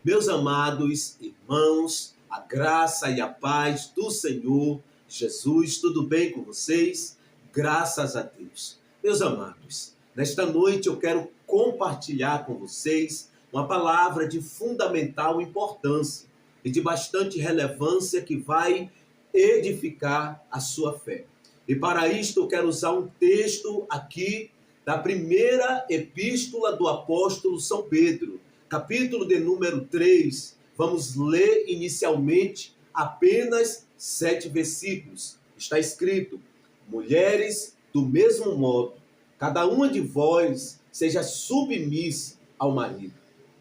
Meus amados irmãos, a graça e a paz do Senhor Jesus, tudo bem com vocês? Graças a Deus. Meus amados, nesta noite eu quero compartilhar com vocês uma palavra de fundamental importância e de bastante relevância que vai edificar a sua fé. E para isto eu quero usar um texto aqui da primeira epístola do apóstolo São Pedro, capítulo de número 3, vamos ler inicialmente apenas 7 versículos. Está escrito: mulheres, do mesmo modo, cada uma de vós seja submissa ao marido,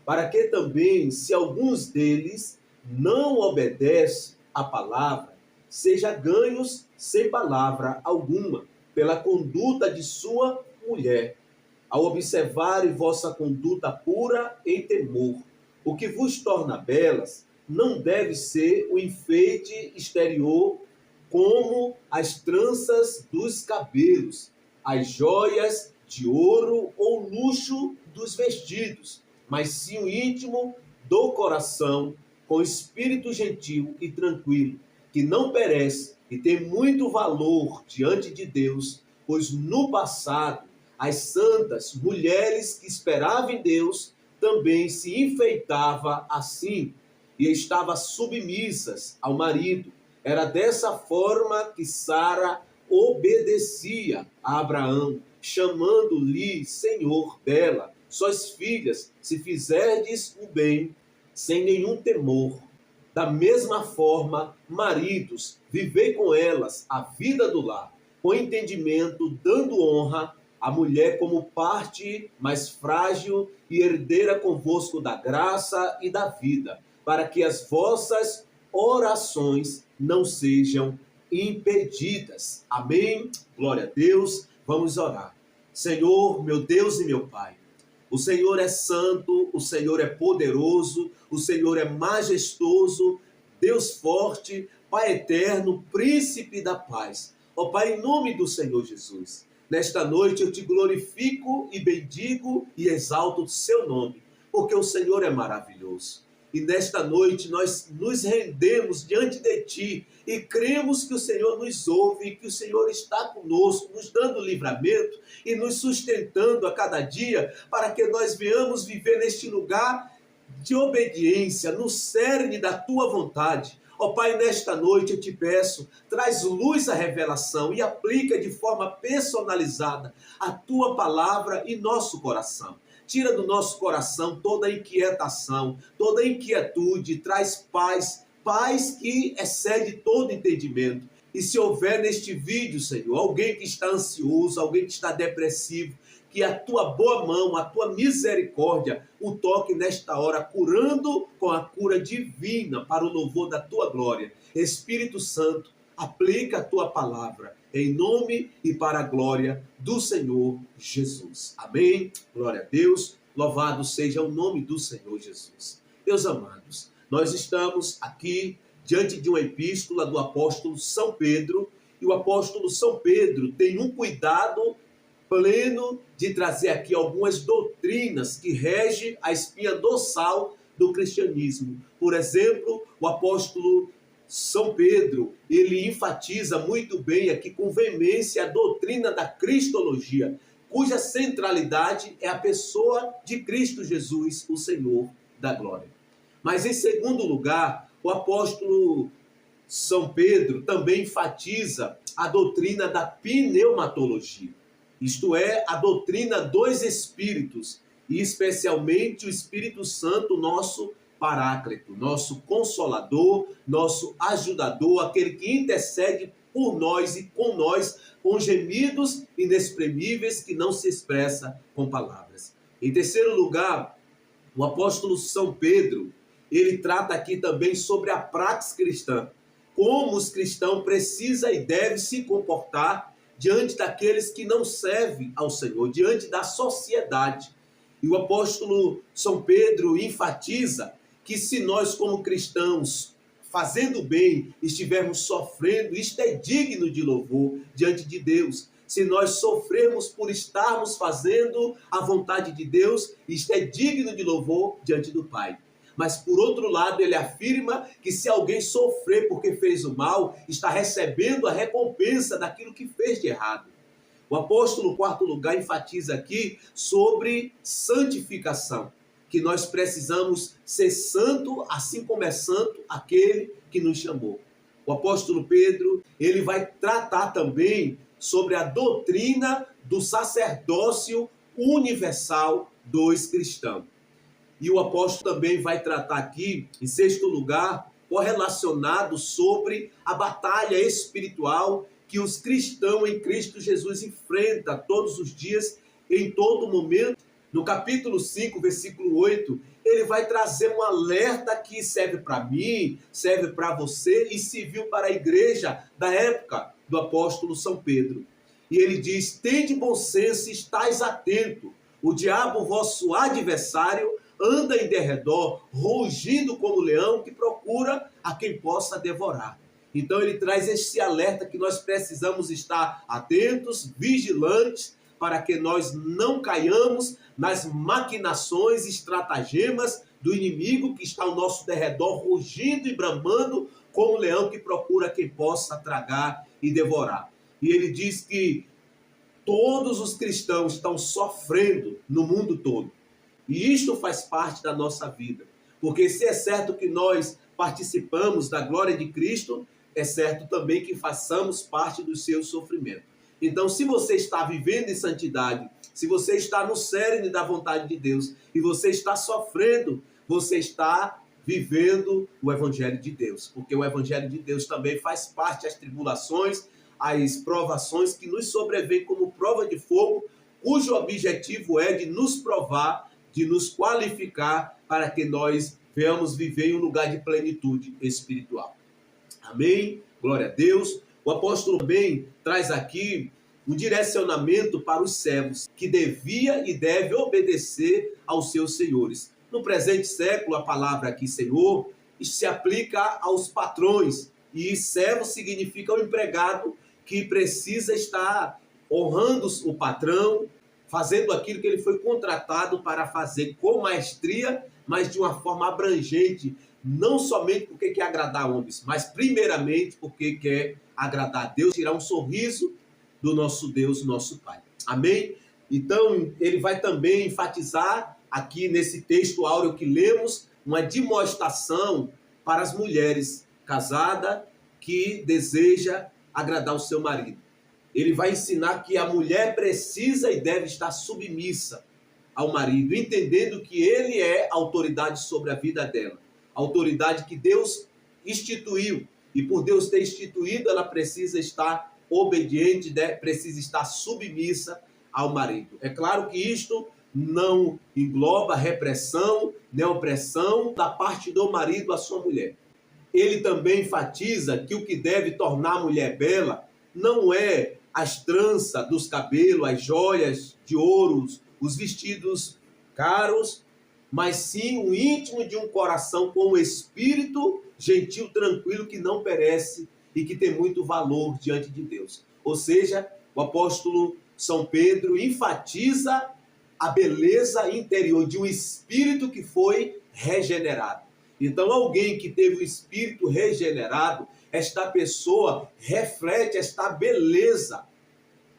para que também, se alguns deles não obedecem à palavra, seja ganhos sem palavra alguma, pela conduta de sua mulher, ao observarem vossa conduta pura em temor. O que vos torna belas não deve ser o enfeite exterior, como as tranças dos cabelos, as joias de ouro ou luxo dos vestidos, mas sim o íntimo do coração, com espírito gentil e tranquilo, que não perece e tem muito valor diante de Deus, pois no passado as santas mulheres que esperavam em Deus também se enfeitava assim e estavam submissas ao marido. Era dessa forma que Sara obedecia a Abraão, chamando-lhe Senhor dela. Sois filhas, se fizerdes o bem, sem nenhum temor. Da mesma forma, maridos, vivei com elas a vida do lar, com entendimento, dando honra a mulher como parte mais frágil e herdeira convosco da graça e da vida, para que as vossas orações não sejam impedidas. Amém? Glória a Deus. Vamos orar. Senhor, meu Deus e meu Pai, o Senhor é santo, o Senhor é poderoso, o Senhor é majestoso, Deus forte, Pai eterno, príncipe da paz. Ó Pai, em nome do Senhor Jesus, nesta noite eu te glorifico e bendigo e exalto o seu nome, porque o Senhor é maravilhoso. E nesta noite nós nos rendemos diante de ti e cremos que o Senhor nos ouve e que o Senhor está conosco, nos dando livramento e nos sustentando a cada dia para que nós venhamos viver neste lugar de obediência, no cerne da tua vontade. Ó Pai, nesta noite eu te peço, traz luz à revelação e aplica de forma personalizada a tua palavra em nosso coração. Tira do nosso coração toda inquietação, toda inquietude, traz paz, paz que excede todo entendimento. E se houver neste vídeo, Senhor, alguém que está ansioso, alguém que está depressivo, que a tua boa mão, a tua misericórdia o toque nesta hora, curando com a cura divina para o louvor da tua glória. Espírito Santo, aplica a tua palavra em nome e para a glória do Senhor Jesus. Amém? Glória a Deus. Louvado seja o nome do Senhor Jesus. Meus amados, nós estamos aqui diante de uma epístola do apóstolo São Pedro, e o apóstolo São Pedro tem um cuidado pleno de trazer aqui algumas doutrinas que regem a espinha dorsal do cristianismo. Por exemplo, o apóstolo São Pedro, ele enfatiza muito bem aqui com veemência a doutrina da cristologia, cuja centralidade é a pessoa de Cristo Jesus, o Senhor da glória. Mas em segundo lugar, o apóstolo São Pedro também enfatiza a doutrina da pneumatologia, isto é, a doutrina dos Espíritos, e especialmente o Espírito Santo, nosso Paráclito, nosso Consolador, nosso Ajudador, aquele que intercede por nós e com nós, com gemidos inexprimíveis que não se expressa com palavras. Em terceiro lugar, o apóstolo São Pedro, ele trata aqui também sobre a prática cristã, como os cristãos precisam e devem se comportar diante daqueles que não servem ao Senhor, diante da sociedade. E o apóstolo São Pedro enfatiza que se nós como cristãos, fazendo bem, estivermos sofrendo, isto é digno de louvor diante de Deus. Se nós sofremos por estarmos fazendo a vontade de Deus, isto é digno de louvor diante do Pai. Mas, por outro lado, ele afirma que se alguém sofrer porque fez o mal, está recebendo a recompensa daquilo que fez de errado. O apóstolo, em quarto lugar, enfatiza aqui sobre santificação, que nós precisamos ser santo, assim como é santo aquele que nos chamou. O apóstolo Pedro, ele vai tratar também sobre a doutrina do sacerdócio universal dos cristãos. E o apóstolo também vai tratar aqui, em sexto lugar, correlacionado sobre a batalha espiritual que os cristãos em Cristo Jesus enfrentam todos os dias, em todo momento. No capítulo 5, versículo 8, ele vai trazer um alerta que serve para mim, serve para você e serviu para a igreja da época do apóstolo São Pedro. E ele diz: tende bom senso e estais atento. O diabo, vosso adversário, anda em derredor, rugindo como leão que procura a quem possa devorar. Então ele traz esse alerta que nós precisamos estar atentos, vigilantes, para que nós não caiamos nas maquinações, estratagemas do inimigo que está ao nosso derredor, rugindo e bramando como um leão que procura quem possa tragar e devorar. E ele diz que todos os cristãos estão sofrendo no mundo todo. E isto faz parte da nossa vida. Porque se é certo que nós participamos da glória de Cristo, é certo também que façamos parte do seu sofrimento. Então, se você está vivendo em santidade, se você está no cerne da vontade de Deus e você está sofrendo, você está vivendo o Evangelho de Deus. Porque o Evangelho de Deus também faz parte das tribulações, as provações que nos sobrevêm como prova de fogo, cujo objetivo é de nos provar, de nos qualificar para que nós venhamos viver em um lugar de plenitude espiritual. Amém? Glória a Deus. O apóstolo também traz aqui um direcionamento para os servos, que devia e deve obedecer aos seus senhores. No presente século, a palavra aqui, senhor, se aplica aos patrões, e servo significa o empregado que precisa estar honrando o patrão, fazendo aquilo que ele foi contratado para fazer com maestria, mas de uma forma abrangente, não somente porque quer agradar homens, mas primeiramente porque quer agradar a Deus, tirar um sorriso do nosso Deus, nosso Pai. Amém? Então, ele vai também enfatizar aqui nesse texto áureo que lemos, uma demonstração para as mulheres casadas que deseja agradar o seu marido. Ele vai ensinar que a mulher precisa e deve estar submissa ao marido, entendendo que ele é autoridade sobre a vida dela. A autoridade que Deus instituiu. E por Deus ter instituído, ela precisa estar obediente, precisa estar submissa ao marido. É claro que isto não engloba repressão, nem opressão da parte do marido à sua mulher. Ele também enfatiza que o que deve tornar a mulher bela não é as tranças dos cabelos, as joias de ouro, os vestidos caros, mas sim o íntimo de um coração com um espírito gentil, tranquilo, que não perece e que tem muito valor diante de Deus. Ou seja, o apóstolo São Pedro enfatiza a beleza interior de um espírito que foi regenerado. Então, alguém que teve o espírito regenerado, esta pessoa reflete esta beleza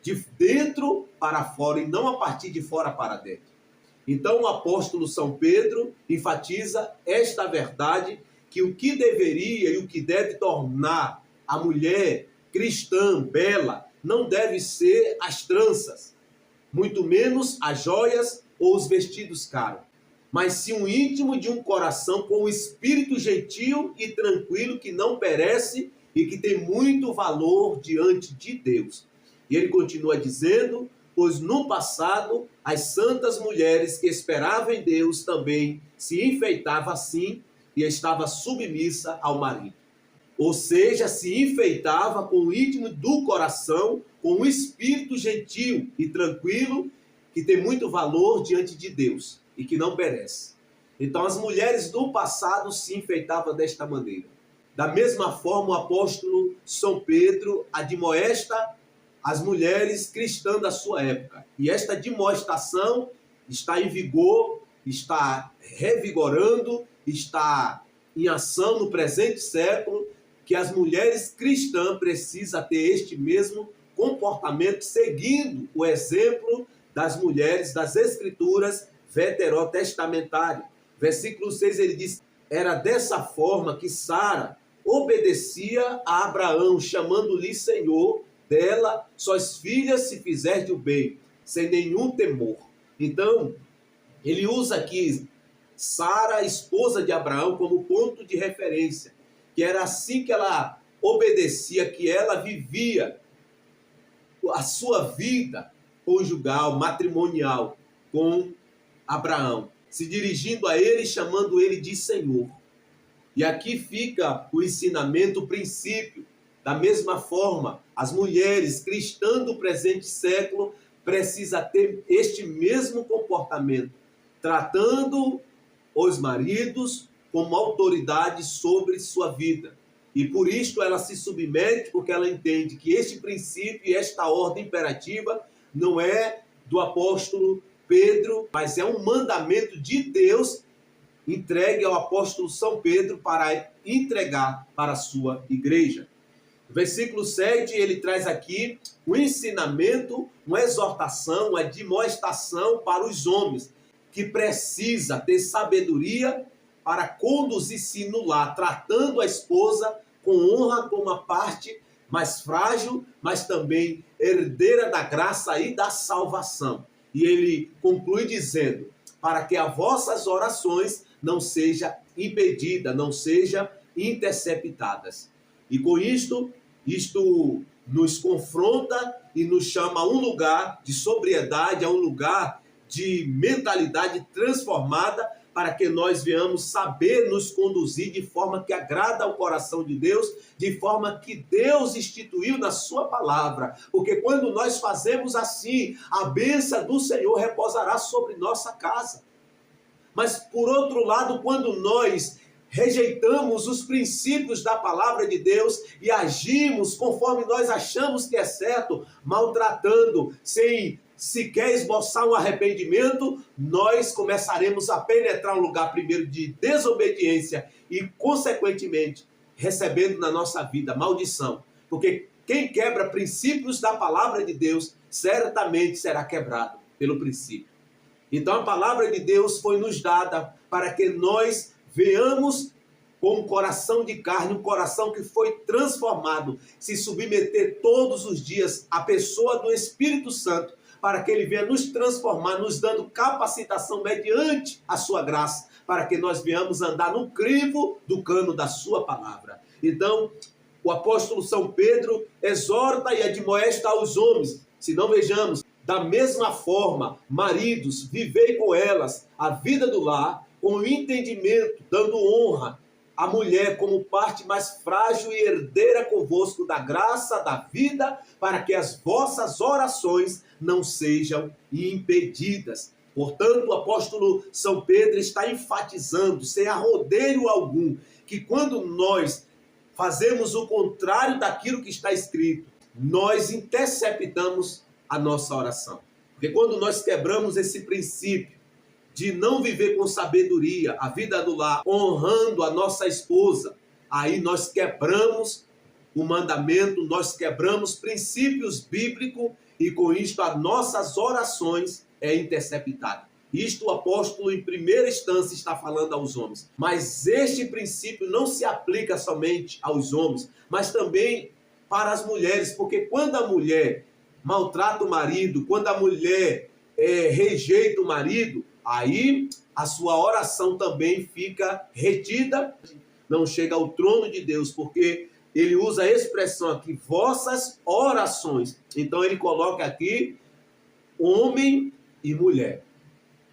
de dentro para fora e não a partir de fora para dentro. Então, o apóstolo São Pedro enfatiza esta verdade, que o que deveria e o que deve tornar a mulher cristã bela não deve ser as tranças, muito menos as joias ou os vestidos caros, mas sim o íntimo de um coração com um espírito gentil e tranquilo que não perece e que tem muito valor diante de Deus. E ele continua dizendo: pois no passado as santas mulheres que esperavam em Deus também se enfeitavam assim e estava submissa ao marido. Ou seja, se enfeitava com o íntimo do coração, com um espírito gentil e tranquilo, que tem muito valor diante de Deus e que não perece. Então as mulheres do passado se enfeitavam desta maneira. Da mesma forma, o apóstolo São Pedro admoesta as mulheres cristãs da sua época. E esta demonstração está em vigor, está revigorando está em ação no presente século, que as mulheres cristãs precisam ter este mesmo comportamento, seguindo o exemplo das mulheres das Escrituras veterotestamentárias. Versículo 6, ele diz: era dessa forma que Sara obedecia a Abraão, chamando-lhe Senhor, dela suas filhas se fizerdes o bem, sem nenhum temor. Então, ele usa aqui Sara, esposa de Abraão, como ponto de referência, que era assim que ela obedecia, que ela vivia a sua vida conjugal, matrimonial com Abraão, se dirigindo a ele, chamando ele de Senhor. E aqui fica o ensinamento, o princípio. Da mesma forma, as mulheres cristãs do presente século precisam ter este mesmo comportamento, tratando os maridos como autoridade sobre sua vida. E por isto ela se submete, porque ela entende que este princípio e esta ordem imperativa não é do apóstolo Pedro, mas é um mandamento de Deus entregue ao apóstolo São Pedro para entregar para a sua igreja. No versículo 7, ele traz aqui um ensinamento, uma exortação, uma admoestação para os homens, que precisa ter sabedoria para conduzir-se no lar, tratando a esposa com honra, como uma parte mais frágil, mas também herdeira da graça e da salvação. E ele conclui dizendo: para que as vossas orações não sejam impedidas, não sejam interceptadas. E com isto nos confronta e nos chama a um lugar de sobriedade, a um lugar de mentalidade transformada, para que nós venhamos saber nos conduzir de forma que agrada ao coração de Deus, de forma que Deus instituiu na sua palavra. Porque quando nós fazemos assim, a bênção do Senhor repousará sobre nossa casa. Mas, por outro lado, quando nós rejeitamos os princípios da palavra de Deus e agimos conforme nós achamos que é certo, maltratando, sem sequer esboçar um arrependimento, nós começaremos a penetrar um lugar primeiro de desobediência e, consequentemente, recebendo na nossa vida maldição. Porque quem quebra princípios da palavra de Deus, certamente será quebrado pelo princípio. Então a palavra de Deus foi nos dada para que nós venhamos com um coração de carne, um coração que foi transformado, se submeter todos os dias à pessoa do Espírito Santo, para que ele venha nos transformar, nos dando capacitação mediante a sua graça, para que nós venhamos andar no crivo do cano da sua palavra. Então, o apóstolo São Pedro exorta e admoesta aos homens, se não vejamos, da mesma forma, maridos, vivei com elas a vida do lar, com entendimento, dando honra à mulher como parte mais frágil e herdeira convosco da graça, da vida, para que as vossas orações não sejam impedidas. Portanto, o apóstolo São Pedro está enfatizando, sem arrodeio algum, que quando nós fazemos o contrário daquilo que está escrito, nós interceptamos a nossa oração. Porque quando nós quebramos esse princípio de não viver com sabedoria a vida do lar, honrando a nossa esposa, aí nós quebramos o mandamento, nós quebramos princípios bíblicos e com isto as nossas orações é interceptada. Isto o apóstolo em primeira instância está falando aos homens. Mas este princípio não se aplica somente aos homens, mas também para as mulheres, porque quando a mulher maltrata o marido, quando a mulher rejeita o marido, aí a sua oração também fica retida, não chega ao trono de Deus, porque ele usa a expressão aqui, vossas orações. Então ele coloca aqui homem e mulher.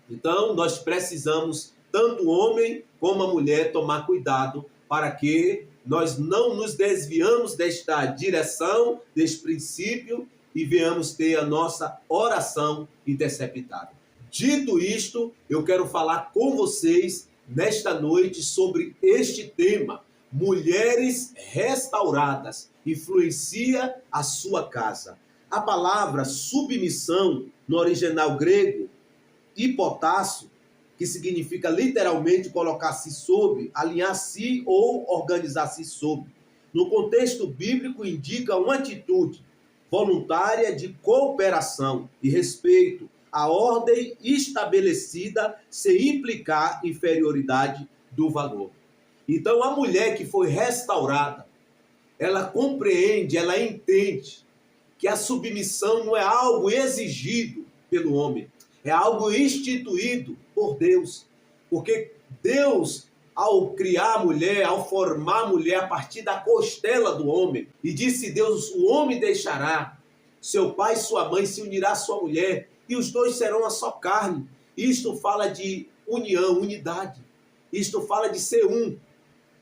Então nós precisamos, tanto o homem como a mulher, tomar cuidado para que nós não nos desviamos desta direção, deste princípio, e venhamos ter a nossa oração interceptada. Dito isto, eu quero falar com vocês nesta noite sobre este tema. Mulheres restauradas, influencia a sua casa. A palavra submissão, no original grego, hipotássio, que significa literalmente colocar-se sob, alinhar-se ou organizar-se sob. No contexto bíblico, indica uma atitude voluntária de cooperação e respeito à ordem estabelecida sem implicar inferioridade do valor. Então, a mulher que foi restaurada, ela compreende, ela entende que a submissão não é algo exigido pelo homem, é algo instituído por Deus. Porque Deus, ao criar a mulher, ao formar a mulher a partir da costela do homem, e disse Deus, o homem deixará seu pai e sua mãe, se unirá à sua mulher, e os dois serão uma só carne. Isto fala de união, unidade. Isto fala de ser um.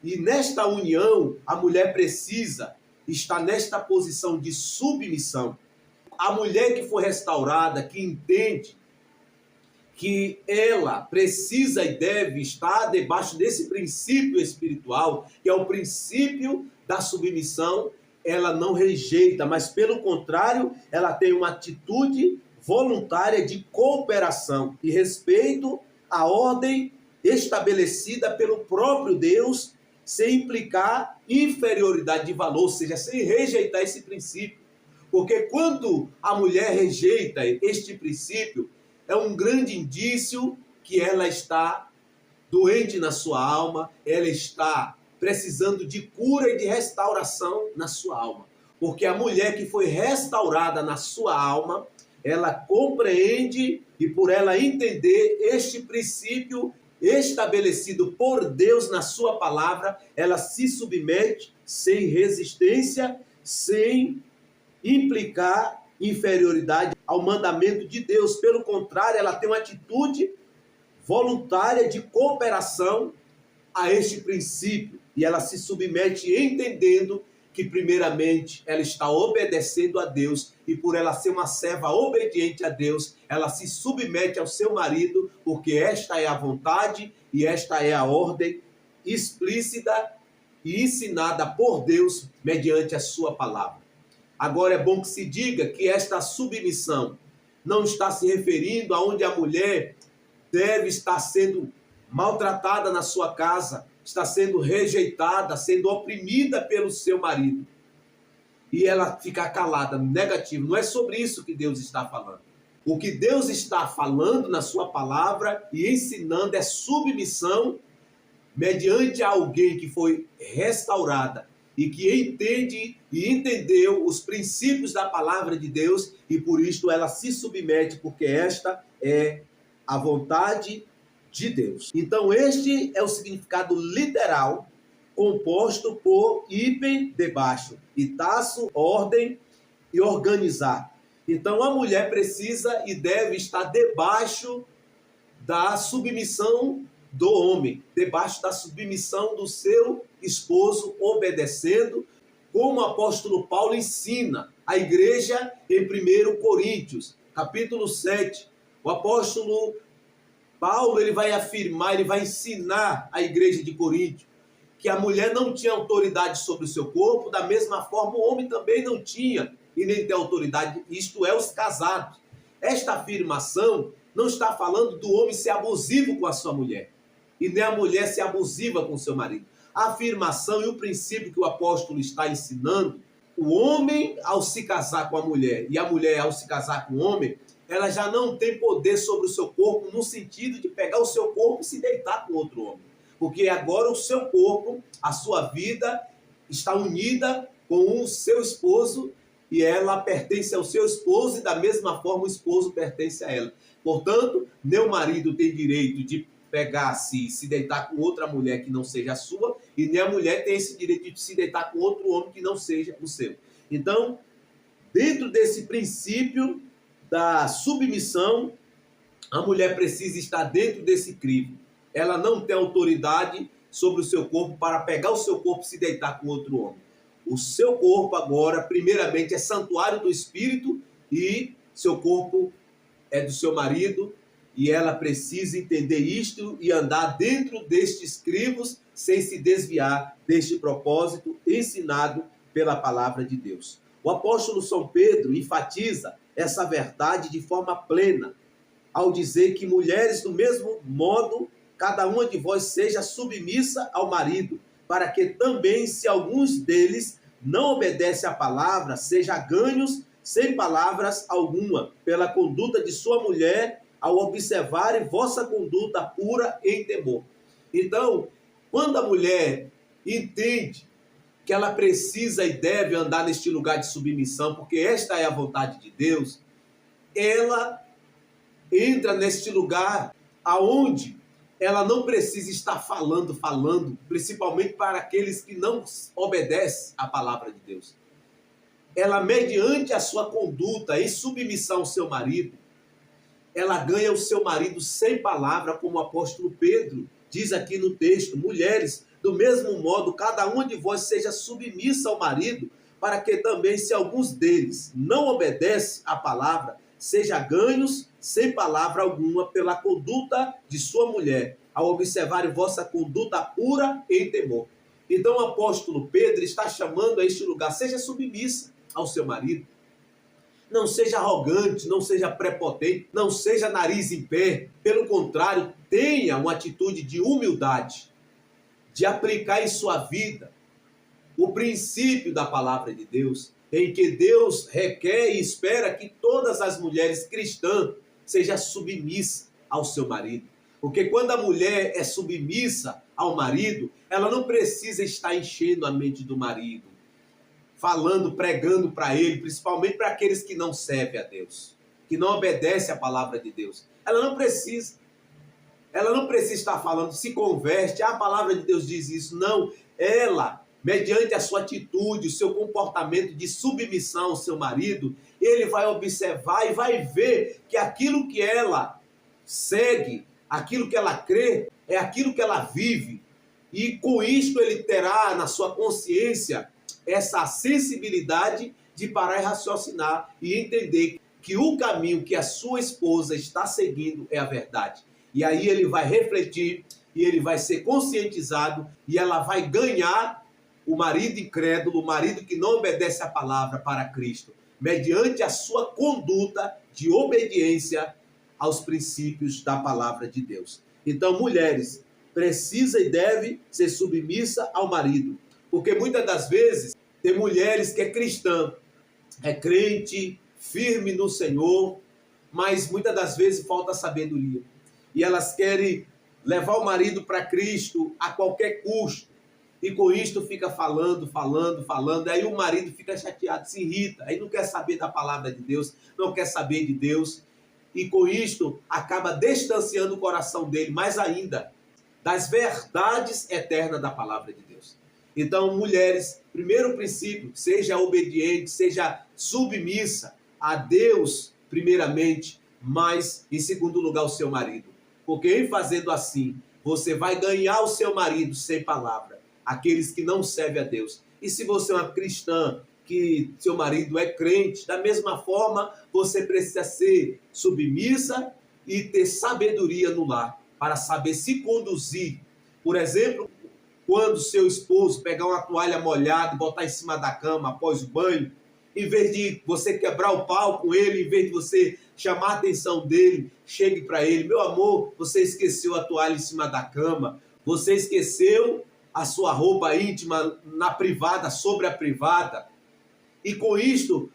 E nesta união, a mulher precisa estar nesta posição de submissão. A mulher que foi restaurada, que entende que ela precisa e deve estar debaixo desse princípio espiritual, que é o princípio da submissão, ela não rejeita, mas pelo contrário, ela tem uma atitude voluntária de cooperação e respeito à ordem estabelecida pelo próprio Deus, sem implicar inferioridade de valor, ou seja, sem rejeitar esse princípio. Porque quando a mulher rejeita este princípio, é um grande indício que ela está doente na sua alma, ela está precisando de cura e de restauração na sua alma. Porque a mulher que foi restaurada na sua alma, ela compreende e por ela entender este princípio estabelecido por Deus na sua palavra, ela se submete sem resistência, sem implicar inferioridade ao mandamento de Deus. Pelo contrário, ela tem uma atitude voluntária de cooperação a este princípio. E ela se submete entendendo que, primeiramente, ela está obedecendo a Deus. E por ela ser uma serva obediente a Deus, ela se submete ao seu marido, porque esta é a vontade e esta é a ordem explícita e ensinada por Deus mediante a sua palavra. Agora é bom que se diga que esta submissão não está se referindo a onde a mulher deve estar sendo maltratada na sua casa, está sendo rejeitada, sendo oprimida pelo seu marido. E ela ficar calada, negativo. Não é sobre isso que Deus está falando. O que Deus está falando na sua palavra e ensinando é submissão mediante alguém que foi restaurada e que entende e entendeu os princípios da palavra de Deus e por isto ela se submete, porque esta é a vontade de Deus. Então este é o significado literal composto por hipen, debaixo, e taço, ordem e organizar. Então a mulher precisa e deve estar debaixo da submissão do homem, debaixo da submissão do seu esposo, obedecendo, como o apóstolo Paulo ensina a igreja em 1 Coríntios, capítulo 7. O apóstolo Paulo ele vai afirmar, ele vai ensinar a igreja de Corinto que a mulher não tinha autoridade sobre o seu corpo, da mesma forma o homem também não tinha e nem tem autoridade, isto é, os casados. Esta afirmação não está falando do homem ser abusivo com a sua mulher e nem a mulher ser abusiva com o seu marido. A afirmação e o princípio que o apóstolo está ensinando, o homem ao se casar com a mulher e a mulher ao se casar com o homem, ela já não tem poder sobre o seu corpo no sentido de pegar o seu corpo e se deitar com outro homem. Porque agora o seu corpo, a sua vida está unida com o seu esposo e ela pertence ao seu esposo e da mesma forma o esposo pertence a ela. Portanto, nem o marido tem direito de pegar-se e se deitar com outra mulher que não seja a sua, e nem a mulher tem esse direito de se deitar com outro homem que não seja o seu. Então, dentro desse princípio da submissão, a mulher precisa estar dentro desse crivo. Ela não tem autoridade sobre o seu corpo para pegar o seu corpo e se deitar com outro homem. O seu corpo agora, primeiramente, é santuário do Espírito e seu corpo é do seu marido, e ela precisa entender isto e andar dentro destes crivos sem se desviar deste propósito ensinado pela palavra de Deus. O apóstolo São Pedro enfatiza essa verdade de forma plena ao dizer que mulheres, do mesmo modo, cada uma de vós seja submissa ao marido, para que também, se alguns deles não obedecem à palavra, seja ganhos sem palavras alguma, pela conduta de sua mulher, ao observarem vossa conduta pura em temor. Então, quando a mulher entende que ela precisa e deve andar neste lugar de submissão, porque esta é a vontade de Deus, ela entra neste lugar aonde ela não precisa estar falando, principalmente para aqueles que não obedecem à palavra de Deus. Ela, mediante a sua conduta em submissão ao seu marido, ela ganha o seu marido sem palavra, como o apóstolo Pedro diz aqui no texto: mulheres, do mesmo modo, cada uma de vós seja submissa ao marido, para que também, se alguns deles não obedecem à palavra, seja ganhos sem palavra alguma pela conduta de sua mulher, ao observar vossa conduta pura em temor. Então o apóstolo Pedro está chamando a este lugar: seja submissa ao seu marido. Não seja arrogante, não seja prepotente, não seja nariz em pé. Pelo contrário, tenha uma atitude de humildade, de aplicar em sua vida o princípio da palavra de Deus, em que Deus requer e espera que todas as mulheres cristãs sejam submissas ao seu marido. Porque quando a mulher é submissa ao marido, ela não precisa estar enchendo a mente do marido, falando, pregando para ele, principalmente para aqueles que não servem a Deus, que não obedecem à palavra de Deus. Ela não precisa estar falando, se converte, a palavra de Deus diz isso. Não, ela, mediante a sua atitude, o seu comportamento de submissão ao seu marido, ele vai observar e vai ver que aquilo que ela segue, aquilo que ela crê, é aquilo que ela vive. E com isto ele terá na sua consciência essa sensibilidade de parar e raciocinar e entender que o caminho que a sua esposa está seguindo é a verdade. E aí ele vai refletir e ele vai ser conscientizado e ela vai ganhar o marido incrédulo, o marido que não obedece à palavra, para Cristo, mediante a sua conduta de obediência aos princípios da palavra de Deus. Então, mulheres, precisa e deve ser submissa ao marido, porque muitas das vezes tem mulheres que é cristã, é crente, firme no Senhor, mas muitas das vezes falta sabedoria. E elas querem levar o marido para Cristo a qualquer custo. E com isto fica falando. Aí o marido fica chateado, se irrita, aí não quer saber da palavra de Deus, não quer saber de Deus. E com isto acaba distanciando o coração dele mais ainda das verdades eternas da palavra de Deus. Então, mulheres, primeiro princípio, seja obediente, seja submissa a Deus, primeiramente, mas, em segundo lugar, o seu marido. Porque em fazendo assim, você vai ganhar o seu marido sem palavra, aqueles que não servem a Deus. E se você é uma cristã, que seu marido é crente, da mesma forma, você precisa ser submissa e ter sabedoria no lar, para saber se conduzir. Por exemplo, quando seu esposo pegar uma toalha molhada e botar em cima da cama após o banho, em vez de você quebrar o pau com ele, em vez de você chamar a atenção dele, chegue para ele: meu amor, você esqueceu a toalha em cima da cama, você esqueceu a sua roupa íntima na privada, sobre a privada. E com isto,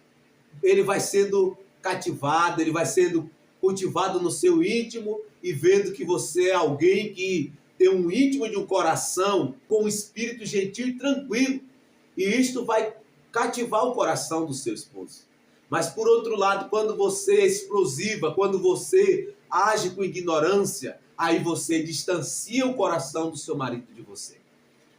ele vai sendo cativado, ele vai sendo cultivado no seu íntimo e vendo que você é alguém que tem um íntimo de um coração com um espírito gentil e tranquilo. E isto vai cativar o coração do seu esposo. Mas, por outro lado, quando você é explosiva, quando você age com ignorância, aí você distancia o coração do seu marido de você.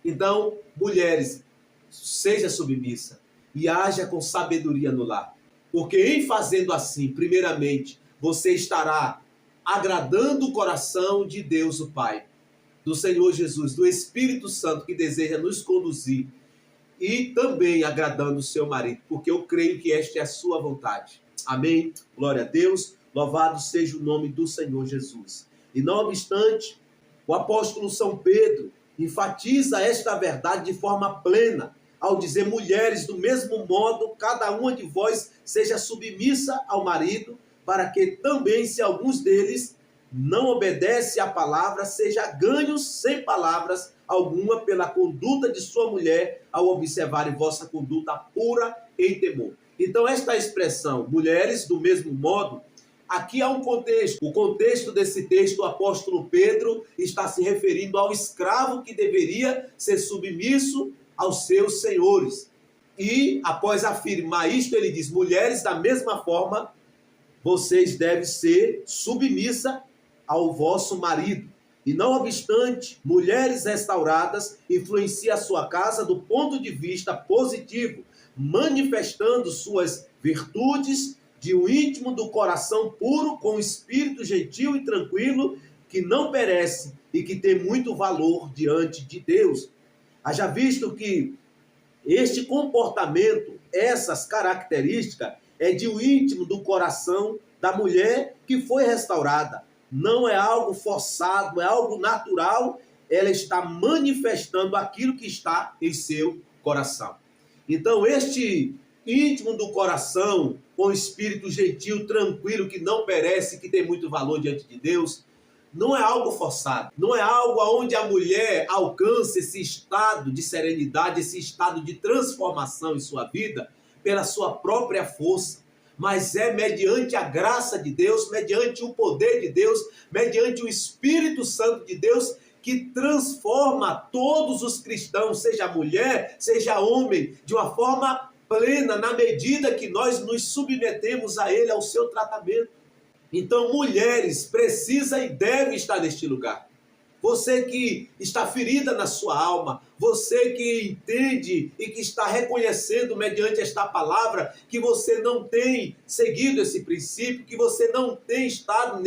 Então, mulheres, seja submissa e haja com sabedoria no lar. Porque em fazendo assim, primeiramente, você estará agradando o coração de Deus, o Pai, do Senhor Jesus, do Espírito Santo, que deseja nos conduzir, e também agradando o seu marido, porque eu creio que esta é a sua vontade. Amém? Glória a Deus. Louvado seja o nome do Senhor Jesus. E não obstante, o apóstolo São Pedro enfatiza esta verdade de forma plena, ao dizer: mulheres, do mesmo modo, cada uma de vós seja submissa ao marido, para que também, se alguns deles não obedecem à palavra, seja ganhos sem palavras alguma pela conduta de sua mulher, ao observarem vossa conduta pura em temor. Então, esta expressão, mulheres, do mesmo modo, aqui há um contexto. O contexto desse texto, o apóstolo Pedro está se referindo ao escravo que deveria ser submisso aos seus senhores. E, após afirmar isto, ele diz: mulheres, da mesma forma, vocês devem ser submissas ao vosso marido. E não obstante, mulheres restauradas influenciam a sua casa do ponto de vista positivo, manifestando suas virtudes de um íntimo do coração puro, com espírito gentil e tranquilo, que não perece e que tem muito valor diante de Deus. Haja visto que este comportamento, essas características, é de um íntimo do coração da mulher que foi restaurada. Não é algo forçado, é algo natural. Ela está manifestando aquilo que está em seu coração. Então, este íntimo do coração, com espírito gentil, tranquilo, que não perece, que tem muito valor diante de Deus, não é algo forçado, não é algo onde a mulher alcança esse estado de serenidade, esse estado de transformação em sua vida pela sua própria força, mas é mediante a graça de Deus, mediante o poder de Deus, mediante o Espírito Santo de Deus, que transforma todos os cristãos, seja mulher, seja homem, de uma forma plena, na medida que nós nos submetemos a Ele, ao seu tratamento. Então, mulheres precisam e devem estar neste lugar. Você que está ferida na sua alma, você que entende e que está reconhecendo mediante esta palavra que você não tem seguido esse princípio, que você não tem estado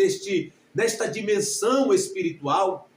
nesta dimensão espiritual.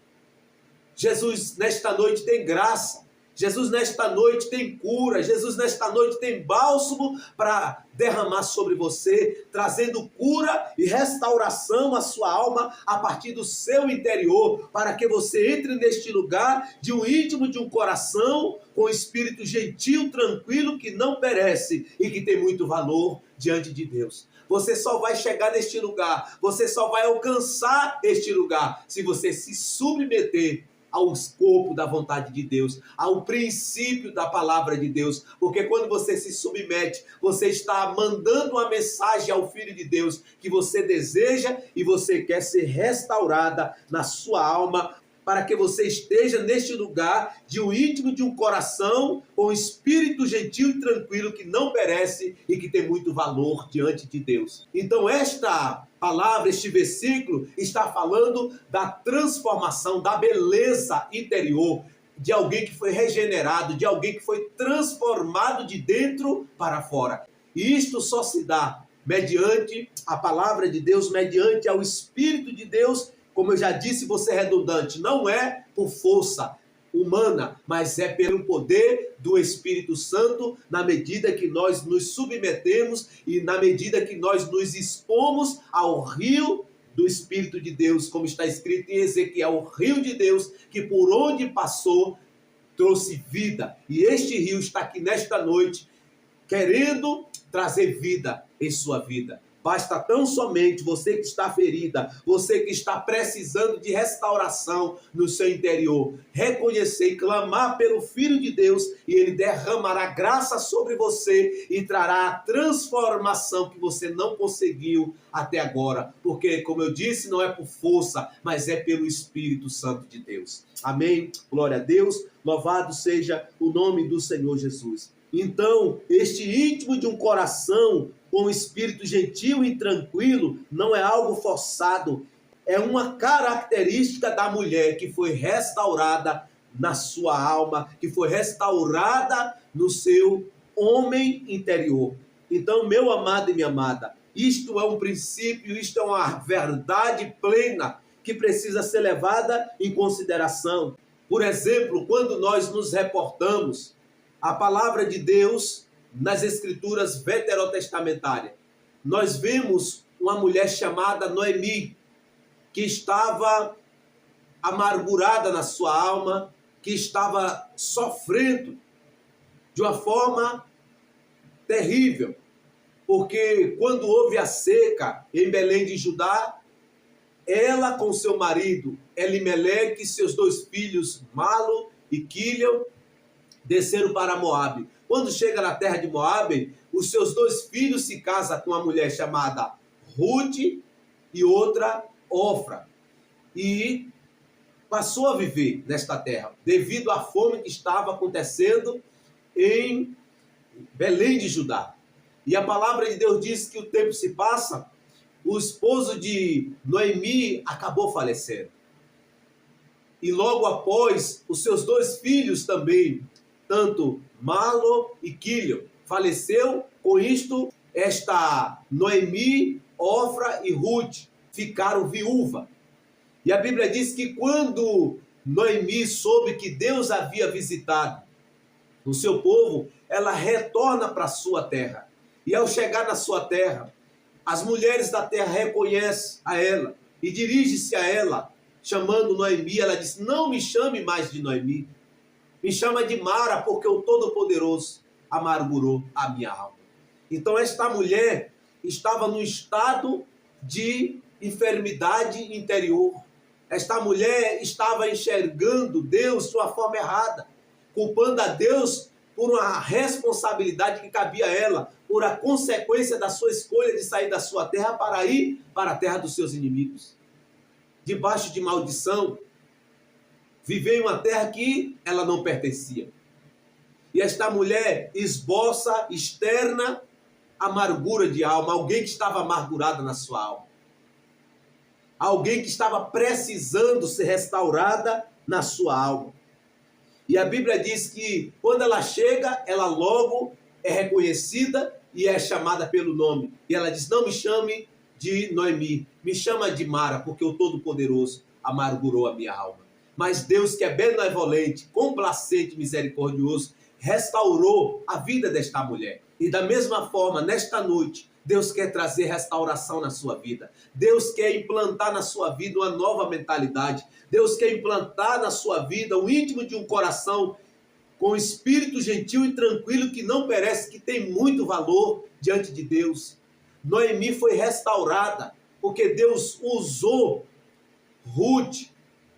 Jesus nesta noite tem graça. Jesus nesta noite tem cura, Jesus nesta noite tem bálsamo para derramar sobre você, trazendo cura e restauração à sua alma a partir do seu interior, para que você entre neste lugar de um íntimo de um coração com espírito gentil, tranquilo, que não perece e que tem muito valor diante de Deus. Você só vai chegar neste lugar, você só vai alcançar este lugar se você se submeter ao escopo da vontade de Deus, ao princípio da palavra de Deus, porque quando você se submete, você está mandando uma mensagem ao Filho de Deus que você deseja e você quer ser restaurada na sua alma, para que você esteja neste lugar de um íntimo de um coração com espírito gentil e tranquilo que não perece e que tem muito valor diante de Deus. Então esta palavra, este versículo está falando da transformação, da beleza interior de alguém que foi regenerado, de alguém que foi transformado de dentro para fora. E isto só se dá mediante a palavra de Deus, mediante ao Espírito de Deus. Como eu já disse, você é redundante, não é por força humana, mas é pelo poder do Espírito Santo, na medida que nós nos submetemos e na medida que nós nos expomos ao rio do Espírito de Deus, como está escrito em Ezequiel, o rio de Deus, que por onde passou, trouxe vida. E este rio está aqui nesta noite, querendo trazer vida em sua vida. Basta tão somente você que está ferida, você que está precisando de restauração no seu interior, reconhecer e clamar pelo Filho de Deus, e Ele derramará graça sobre você e trará a transformação que você não conseguiu até agora. Porque, como eu disse, não é por força, mas é pelo Espírito Santo de Deus. Amém? Glória a Deus. Louvado seja o nome do Senhor Jesus. Então, este íntimo de um coração com espírito gentil e tranquilo não é algo forçado, é uma característica da mulher que foi restaurada na sua alma, que foi restaurada no seu homem interior. Então, meu amado e minha amada, isto é um princípio, isto é uma verdade plena que precisa ser levada em consideração. Por exemplo, quando nós nos reportamos a palavra de Deus nas escrituras veterotestamentárias, nós vemos uma mulher chamada Noemi, que estava amargurada na sua alma, que estava sofrendo de uma forma terrível, porque quando houve a seca em Belém de Judá, ela com seu marido Elimeleque e seus 2 filhos, Malo e Quilion, desceram para Moabe. Quando chega na terra de Moabe, os seus 2 filhos se casam com uma mulher chamada Ruth e outra Ofra. E passou a viver nesta terra, devido à fome que estava acontecendo em Belém de Judá. E a palavra de Deus diz que o tempo se passa, o esposo de Noemi acabou falecendo. E logo após, os seus 2 filhos também, tanto Malo e Quilion, faleceu. Com isto, esta Noemi, Ofra e Ruth ficaram viúva. E a Bíblia diz que quando Noemi soube que Deus havia visitado o seu povo, ela retorna para a sua terra. E ao chegar na sua terra, as mulheres da terra reconhecem a ela e dirigem-se a ela, chamando Noemi. Ela diz: não me chame mais de Noemi, me chama de Mara, porque o Todo-Poderoso amargurou a minha alma. Então esta mulher estava num estado de enfermidade interior. Esta mulher estava enxergando Deus de uma forma errada, culpando a Deus por uma responsabilidade que cabia a ela, por a consequência da sua escolha de sair da sua terra para ir para a terra dos seus inimigos. Debaixo de maldição, viver em uma terra que ela não pertencia. E esta mulher esboça, externa, amargura de alma, alguém que estava amargurada na sua alma. Alguém que estava precisando ser restaurada na sua alma. E a Bíblia diz que quando ela chega, ela logo é reconhecida e é chamada pelo nome. E ela diz: não me chame de Noemi, me chama de Mara, porque o Todo-Poderoso amargurou a minha alma. Mas Deus, que é benevolente, complacente, misericordioso, restaurou a vida desta mulher. E da mesma forma, nesta noite, Deus quer trazer restauração na sua vida. Deus quer implantar na sua vida uma nova mentalidade. Deus quer implantar na sua vida o íntimo de um coração com espírito gentil e tranquilo, que não perece, que tem muito valor diante de Deus. Noemi foi restaurada porque Deus usou Ruth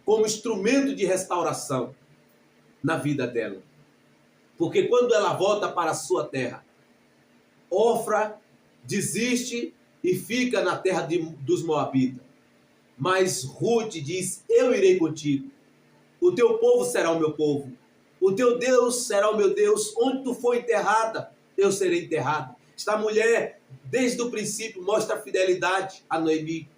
como instrumento de restauração na vida dela. Porque quando ela volta para a sua terra, Ofra desiste e fica na terra dos Moabitas. Mas Ruth diz: eu irei contigo. O teu povo será o meu povo. O teu Deus será o meu Deus. Onde tu for enterrada, eu serei enterrada. Esta mulher, desde o princípio, mostra fidelidade a Noemi.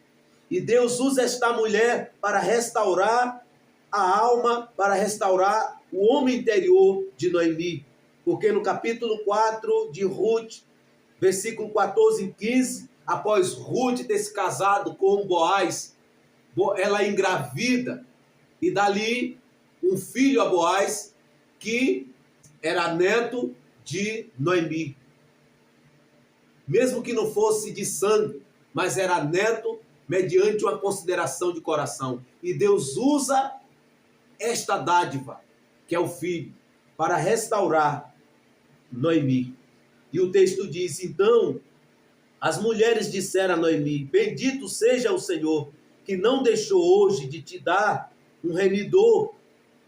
E Deus usa esta mulher para restaurar a alma, para restaurar o homem interior de Noemi. Porque no capítulo 4 de Ruth, versículo 14 e 15, após Ruth ter se casado com Boaz, ela engravida e dali um filho a Boaz, que era neto de Noemi. Mesmo que não fosse de sangue, mas era neto mediante uma consideração de coração. E Deus usa esta dádiva, que é o filho, para restaurar Noemi. E o texto diz: então as mulheres disseram a Noemi: bendito seja o Senhor, que não deixou hoje de te dar um remidor.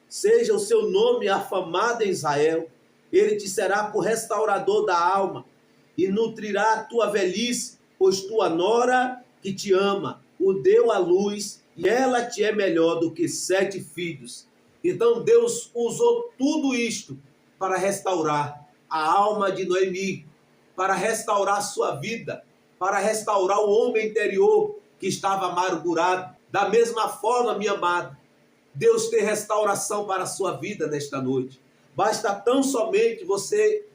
Seja o seu nome afamado em Israel. Ele te será por restaurador da alma e nutrirá a tua velhice, pois tua nora que te ama o deu à luz, e ela te é melhor do que 7 filhos. Então Deus usou tudo isto para restaurar a alma de Noemi, para restaurar a sua vida, para restaurar o homem interior que estava amargurado. Da mesma forma, minha amada, Deus tem restauração para a sua vida nesta noite. Basta tão somente você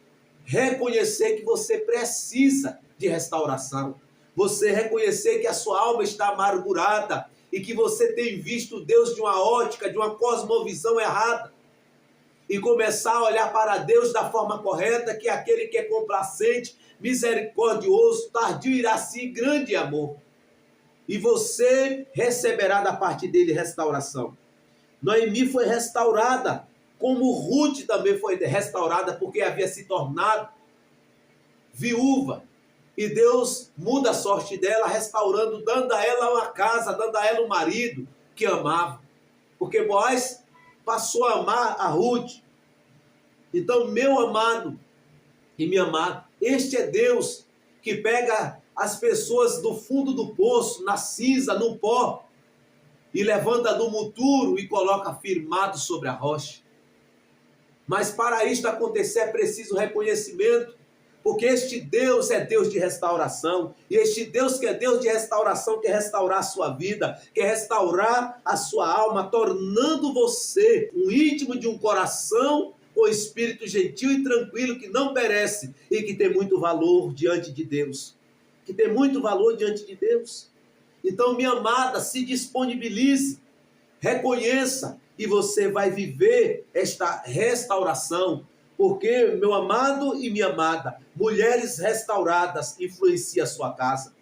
reconhecer que você precisa de restauração. Você reconhecer que a sua alma está amargurada e que você tem visto Deus de uma ótica, de uma cosmovisão errada. E começar a olhar para Deus da forma correta, que é aquele que é complacente, misericordioso, tardio, iraci, grande amor. E você receberá da parte dele restauração. Noemi foi restaurada, como Ruth também foi restaurada, porque havia se tornado viúva. E Deus muda a sorte dela, restaurando, dando a ela uma casa, dando a ela um marido que amava. Porque Boaz passou a amar a Ruth. Então, meu amado e minha amada, este é Deus que pega as pessoas do fundo do poço, na cinza, no pó, e levanta do monturo e coloca firmado sobre a rocha. Mas para isto acontecer é preciso reconhecimento, porque este Deus é Deus de restauração, e este Deus que é Deus de restauração quer restaurar a sua vida, quer restaurar a sua alma, tornando você um íntimo de um coração com espírito gentil e tranquilo, que não perece e que tem muito valor diante de Deus. Que tem muito valor diante de Deus. Então, minha amada, se disponibilize, reconheça, e você vai viver esta restauração. Porque, meu amado e minha amada, mulheres restauradas influenciam a sua casa.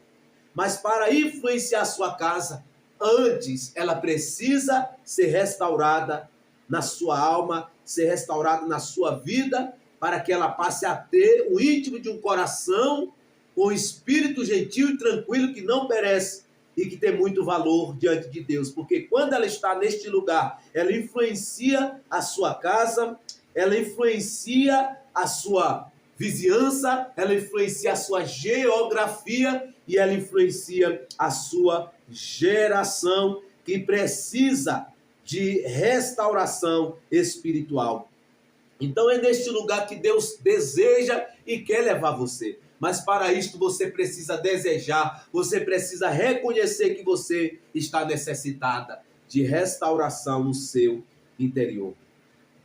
Mas para influenciar a sua casa, antes ela precisa ser restaurada na sua alma, ser restaurada na sua vida, para que ela passe a ter o íntimo de um coração com espírito gentil e tranquilo, que não perece e que tem muito valor diante de Deus. Porque quando ela está neste lugar, ela influencia a sua casa, ela influencia a sua vizinhança, ela influencia a sua geografia e ela influencia a sua geração, que precisa de restauração espiritual. Então é neste lugar que Deus deseja e quer levar você. Mas para isto você precisa desejar, você precisa reconhecer que você está necessitada de restauração no seu interior.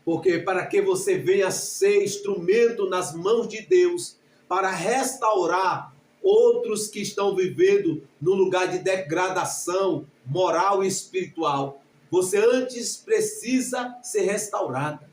Porque para que você venha ser instrumento nas mãos de Deus para restaurar outros que estão vivendo no lugar de degradação moral e espiritual, você antes precisa ser restaurada.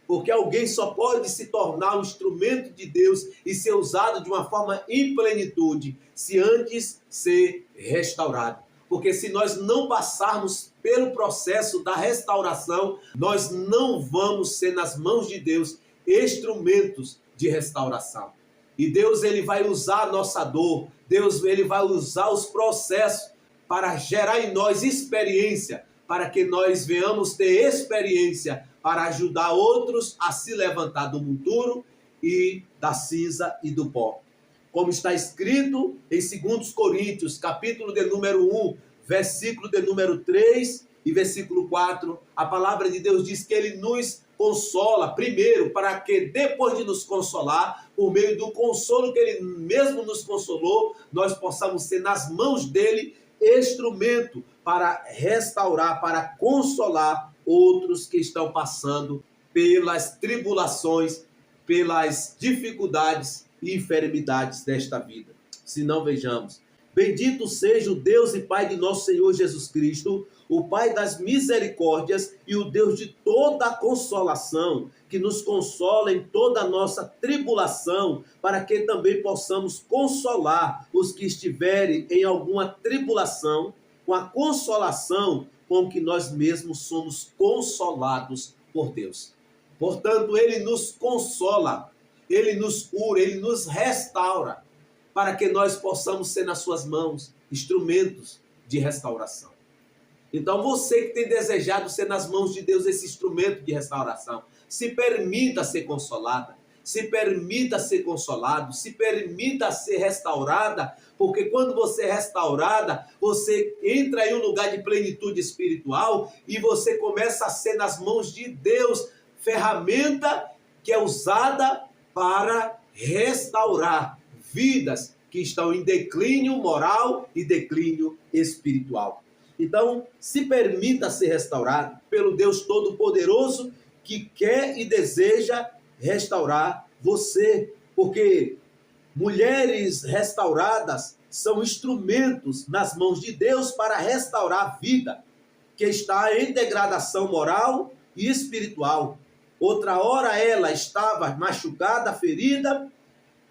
Porque alguém só pode se tornar um instrumento de Deus e ser usado de uma forma em plenitude, se antes ser restaurado. Porque se nós não passarmos pelo processo da restauração, nós não vamos ser nas mãos de Deus instrumentos de restauração. E Deus, ele vai usar a nossa dor, Deus, ele vai usar os processos para gerar em nós experiência, para que nós venhamos ter experiência para ajudar outros a se levantar do monturo e da cinza e do pó. Como está escrito em 2 Coríntios, capítulo de número 1, versículo de número 3 e versículo 4, a palavra de Deus diz que ele nos consola, primeiro, para que depois de nos consolar, por meio do consolo que ele mesmo nos consolou, nós possamos ser nas mãos dele instrumento para restaurar, para consolar outros que estão passando pelas tribulações, pelas dificuldades e enfermidades desta vida. Se não, vejamos. Bendito seja o Deus e Pai de nosso Senhor Jesus Cristo, o Pai das misericórdias e o Deus de toda a consolação, que nos consola em toda a nossa tribulação, para que também possamos consolar os que estiverem em alguma tribulação, com a consolação com que nós mesmos somos consolados por Deus. Portanto, ele nos consola, ele nos cura, ele nos restaura, para que nós possamos ser nas suas mãos instrumentos de restauração. Então, você que tem desejado ser nas mãos de Deus esse instrumento de restauração, se permita ser consolada, se permita ser consolado, se permita ser restaurada, porque quando você é restaurada, você entra em um lugar de plenitude espiritual e você começa a ser nas mãos de Deus, ferramenta que é usada para restaurar vidas que estão em declínio moral e declínio espiritual. Então, se permita ser restaurado pelo Deus Todo-Poderoso, que quer e deseja restaurar você, porque mulheres restauradas são instrumentos nas mãos de Deus para restaurar a vida que está em degradação moral e espiritual. Outra hora ela estava machucada, ferida,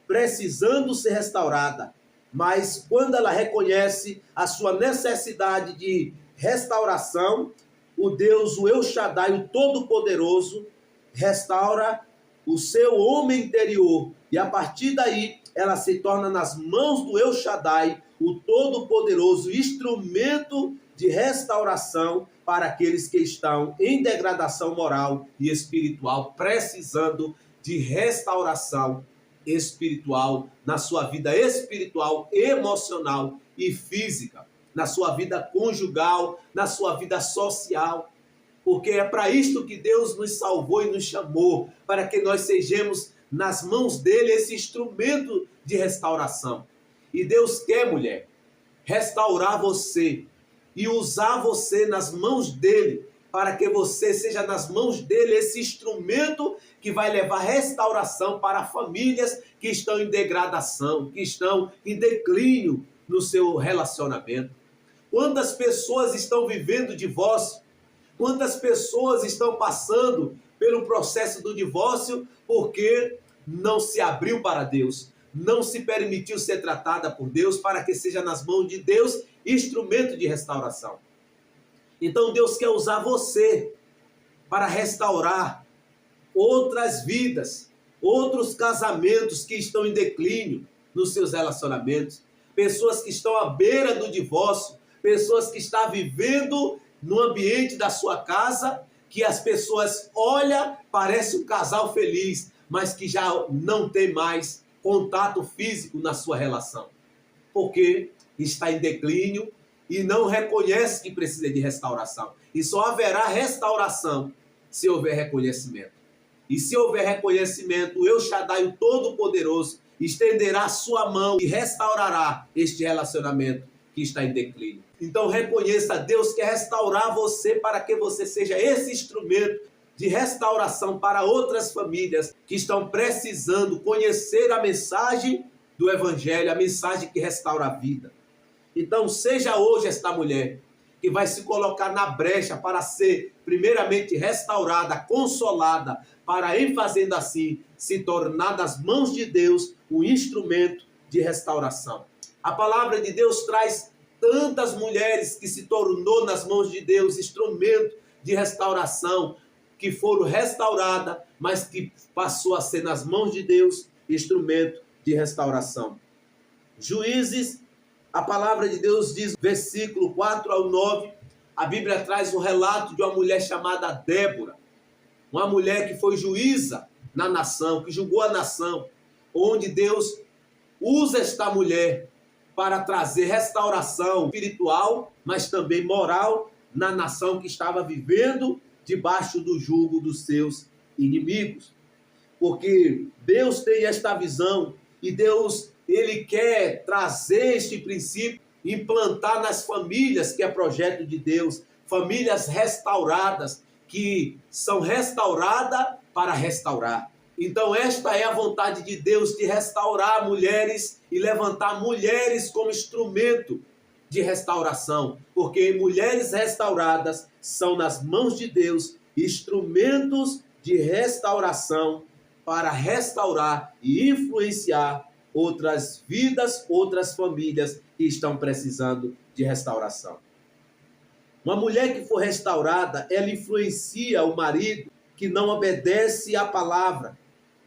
precisando ser restaurada. Mas quando ela reconhece a sua necessidade de restauração, o Deus, o El Shaddai, o Todo-Poderoso, restaura o seu homem interior. E a partir daí, ela se torna nas mãos do El Shaddai, o Todo-Poderoso, instrumento de restauração para aqueles que estão em degradação moral e espiritual, precisando de restauração espiritual na sua vida espiritual, emocional e física, na sua vida conjugal, na sua vida social. Porque é para isto que Deus nos salvou e nos chamou, para que nós sejamos nas mãos dele esse instrumento de restauração. E Deus quer, mulher, restaurar você e usar você nas mãos dele, para que você seja nas mãos dele esse instrumento que vai levar restauração para famílias que estão em degradação, que estão em declínio no seu relacionamento. Quantas pessoas estão vivendo divórcio? Quantas pessoas estão passando pelo processo do divórcio porque não se abriu para Deus, não se permitiu ser tratada por Deus, para que seja nas mãos de Deus instrumento de restauração. Então Deus quer usar você para restaurar outras vidas, outros casamentos que estão em declínio nos seus relacionamentos, pessoas que estão à beira do divórcio, pessoas que estão vivendo no ambiente da sua casa, que as pessoas olham, parece um casal feliz, mas que já não tem mais contato físico na sua relação, porque está em declínio e não reconhece que precisa de restauração. E só haverá restauração se houver reconhecimento. E se houver reconhecimento, o El Shaddai, o Todo-Poderoso, estenderá a sua mão e restaurará este relacionamento que está em declínio. Então reconheça, Deus quer restaurar você para que você seja esse instrumento de restauração para outras famílias que estão precisando conhecer a mensagem do Evangelho, a mensagem que restaura a vida. Então seja hoje esta mulher que vai se colocar na brecha para ser primeiramente restaurada, consolada, para em fazendo assim se tornar das mãos de Deus um instrumento de restauração. A palavra de Deus traz tantas mulheres que se tornou nas mãos de Deus instrumento de restauração, que foram restauradas, mas que passou a ser nas mãos de Deus instrumento de restauração. Juízes, a palavra de Deus diz, versículo 4 ao 9, a Bíblia traz um relato de uma mulher chamada Débora, uma mulher que foi juíza na nação, que julgou a nação, onde Deus usa esta mulher para trazer restauração espiritual, mas também moral, na nação que estava vivendo debaixo do jugo dos seus inimigos. Porque Deus tem esta visão e Deus, ele quer trazer este princípio, implantar nas famílias, que é projeto de Deus, famílias restauradas, que são restauradas para restaurar. Então esta é a vontade de Deus, de restaurar mulheres e levantar mulheres como instrumento de restauração, porque mulheres restauradas são nas mãos de Deus instrumentos de restauração para restaurar e influenciar outras vidas, outras famílias que estão precisando de restauração. Uma mulher que for restaurada, ela influencia o marido que não obedece à palavra,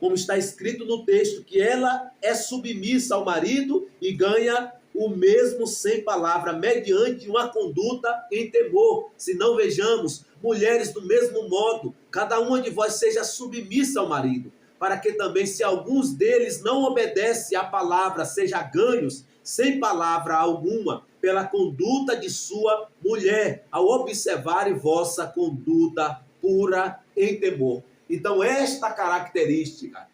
como está escrito no texto, que ela é submissa ao marido e ganha o mesmo sem palavra, mediante uma conduta em temor. Se não vejamos, mulheres do mesmo modo, cada uma de vós seja submissa ao marido, para que também, se alguns deles não obedecem à palavra, seja ganhos sem palavra alguma, pela conduta de sua mulher, ao observarem vossa conduta pura em temor. Então esta característica,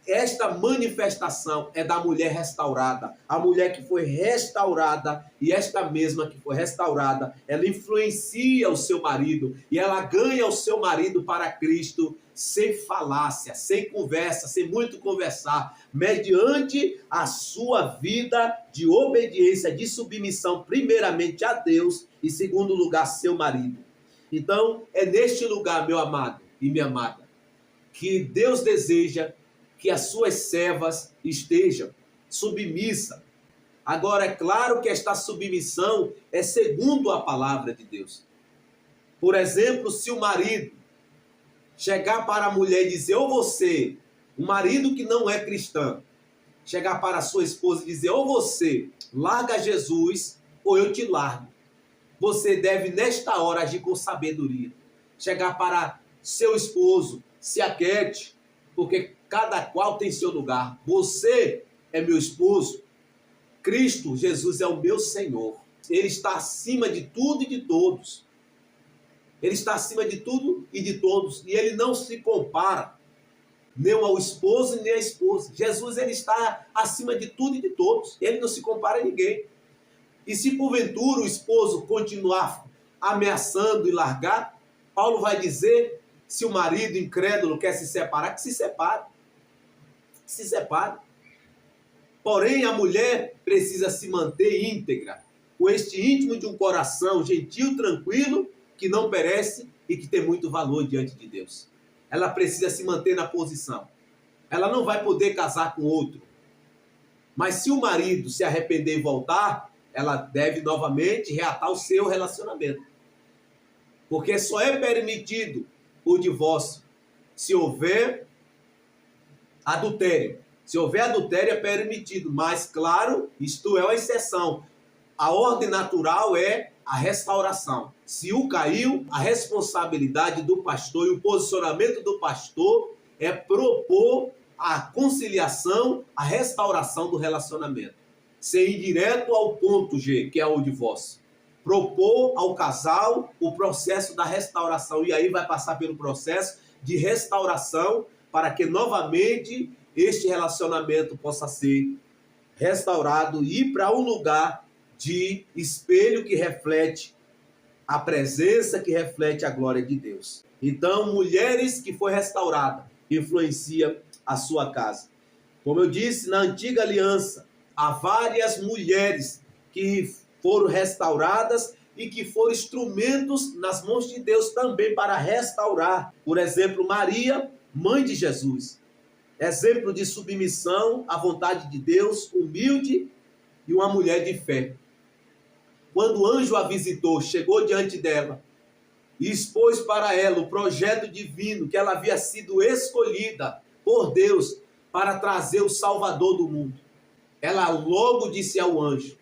esta manifestação é da mulher restaurada, a mulher que foi restaurada, e esta mesma que foi restaurada, ela influencia o seu marido, e ela ganha o seu marido para Cristo, sem falácia, sem conversa, sem muito conversar, mediante a sua vida de obediência, de submissão, primeiramente a Deus, e segundo lugar, seu marido. Então, é neste lugar, meu amado e minha amada, que Deus deseja que as suas servas estejam submissas. Agora, é claro que esta submissão é segundo a palavra de Deus. Por exemplo, se o marido chegar para a mulher e dizer, ou você, um marido que não é cristão, chegar para a sua esposa e dizer: ou você larga Jesus, ou eu te largo. Você deve, nesta hora, agir com sabedoria. Chegar para seu esposo, se aquiete, porque cada qual tem seu lugar. Você é meu esposo, Cristo Jesus é o meu Senhor. Ele está acima de tudo e de todos. Ele está acima de tudo e de todos. E ele não se compara nem ao esposo nem à esposa. Jesus, ele está acima de tudo e de todos. Ele não se compara a ninguém. E se porventura o esposo continuar ameaçando e largar, Paulo vai dizer, se o marido incrédulo quer se separar, que se separe. Se separe. Porém, a mulher precisa se manter íntegra, com este íntimo de um coração gentil, tranquilo, que não perece e que tem muito valor diante de Deus. Ela precisa se manter na posição. Ela não vai poder casar com outro. Mas se o marido se arrepender e voltar, ela deve novamente reatar o seu relacionamento. Porque só é permitido o divórcio se houver adultério. Se houver adultério é permitido, mas claro, isto é uma exceção. A ordem natural é a restauração. Se o caiu, a responsabilidade do pastor e o posicionamento do pastor é propor a conciliação, a restauração do relacionamento. Ser ir direto ao ponto G, que é o divórcio. Propor ao casal o processo da restauração. E aí vai passar pelo processo de restauração para que novamente este relacionamento possa ser restaurado e ir para um lugar de espelho que reflete a presença, que reflete a glória de Deus. Então, mulheres que foi restaurada, influencia a sua casa. Como eu disse, na antiga aliança, há várias mulheres que foram restauradas e que foram instrumentos nas mãos de Deus também para restaurar. Por exemplo, Maria, mãe de Jesus. Exemplo de submissão à vontade de Deus, humilde e uma mulher de fé. Quando o anjo a visitou, chegou diante dela e expôs para ela o projeto divino, que ela havia sido escolhida por Deus para trazer o Salvador do mundo. Ela logo disse ao anjo: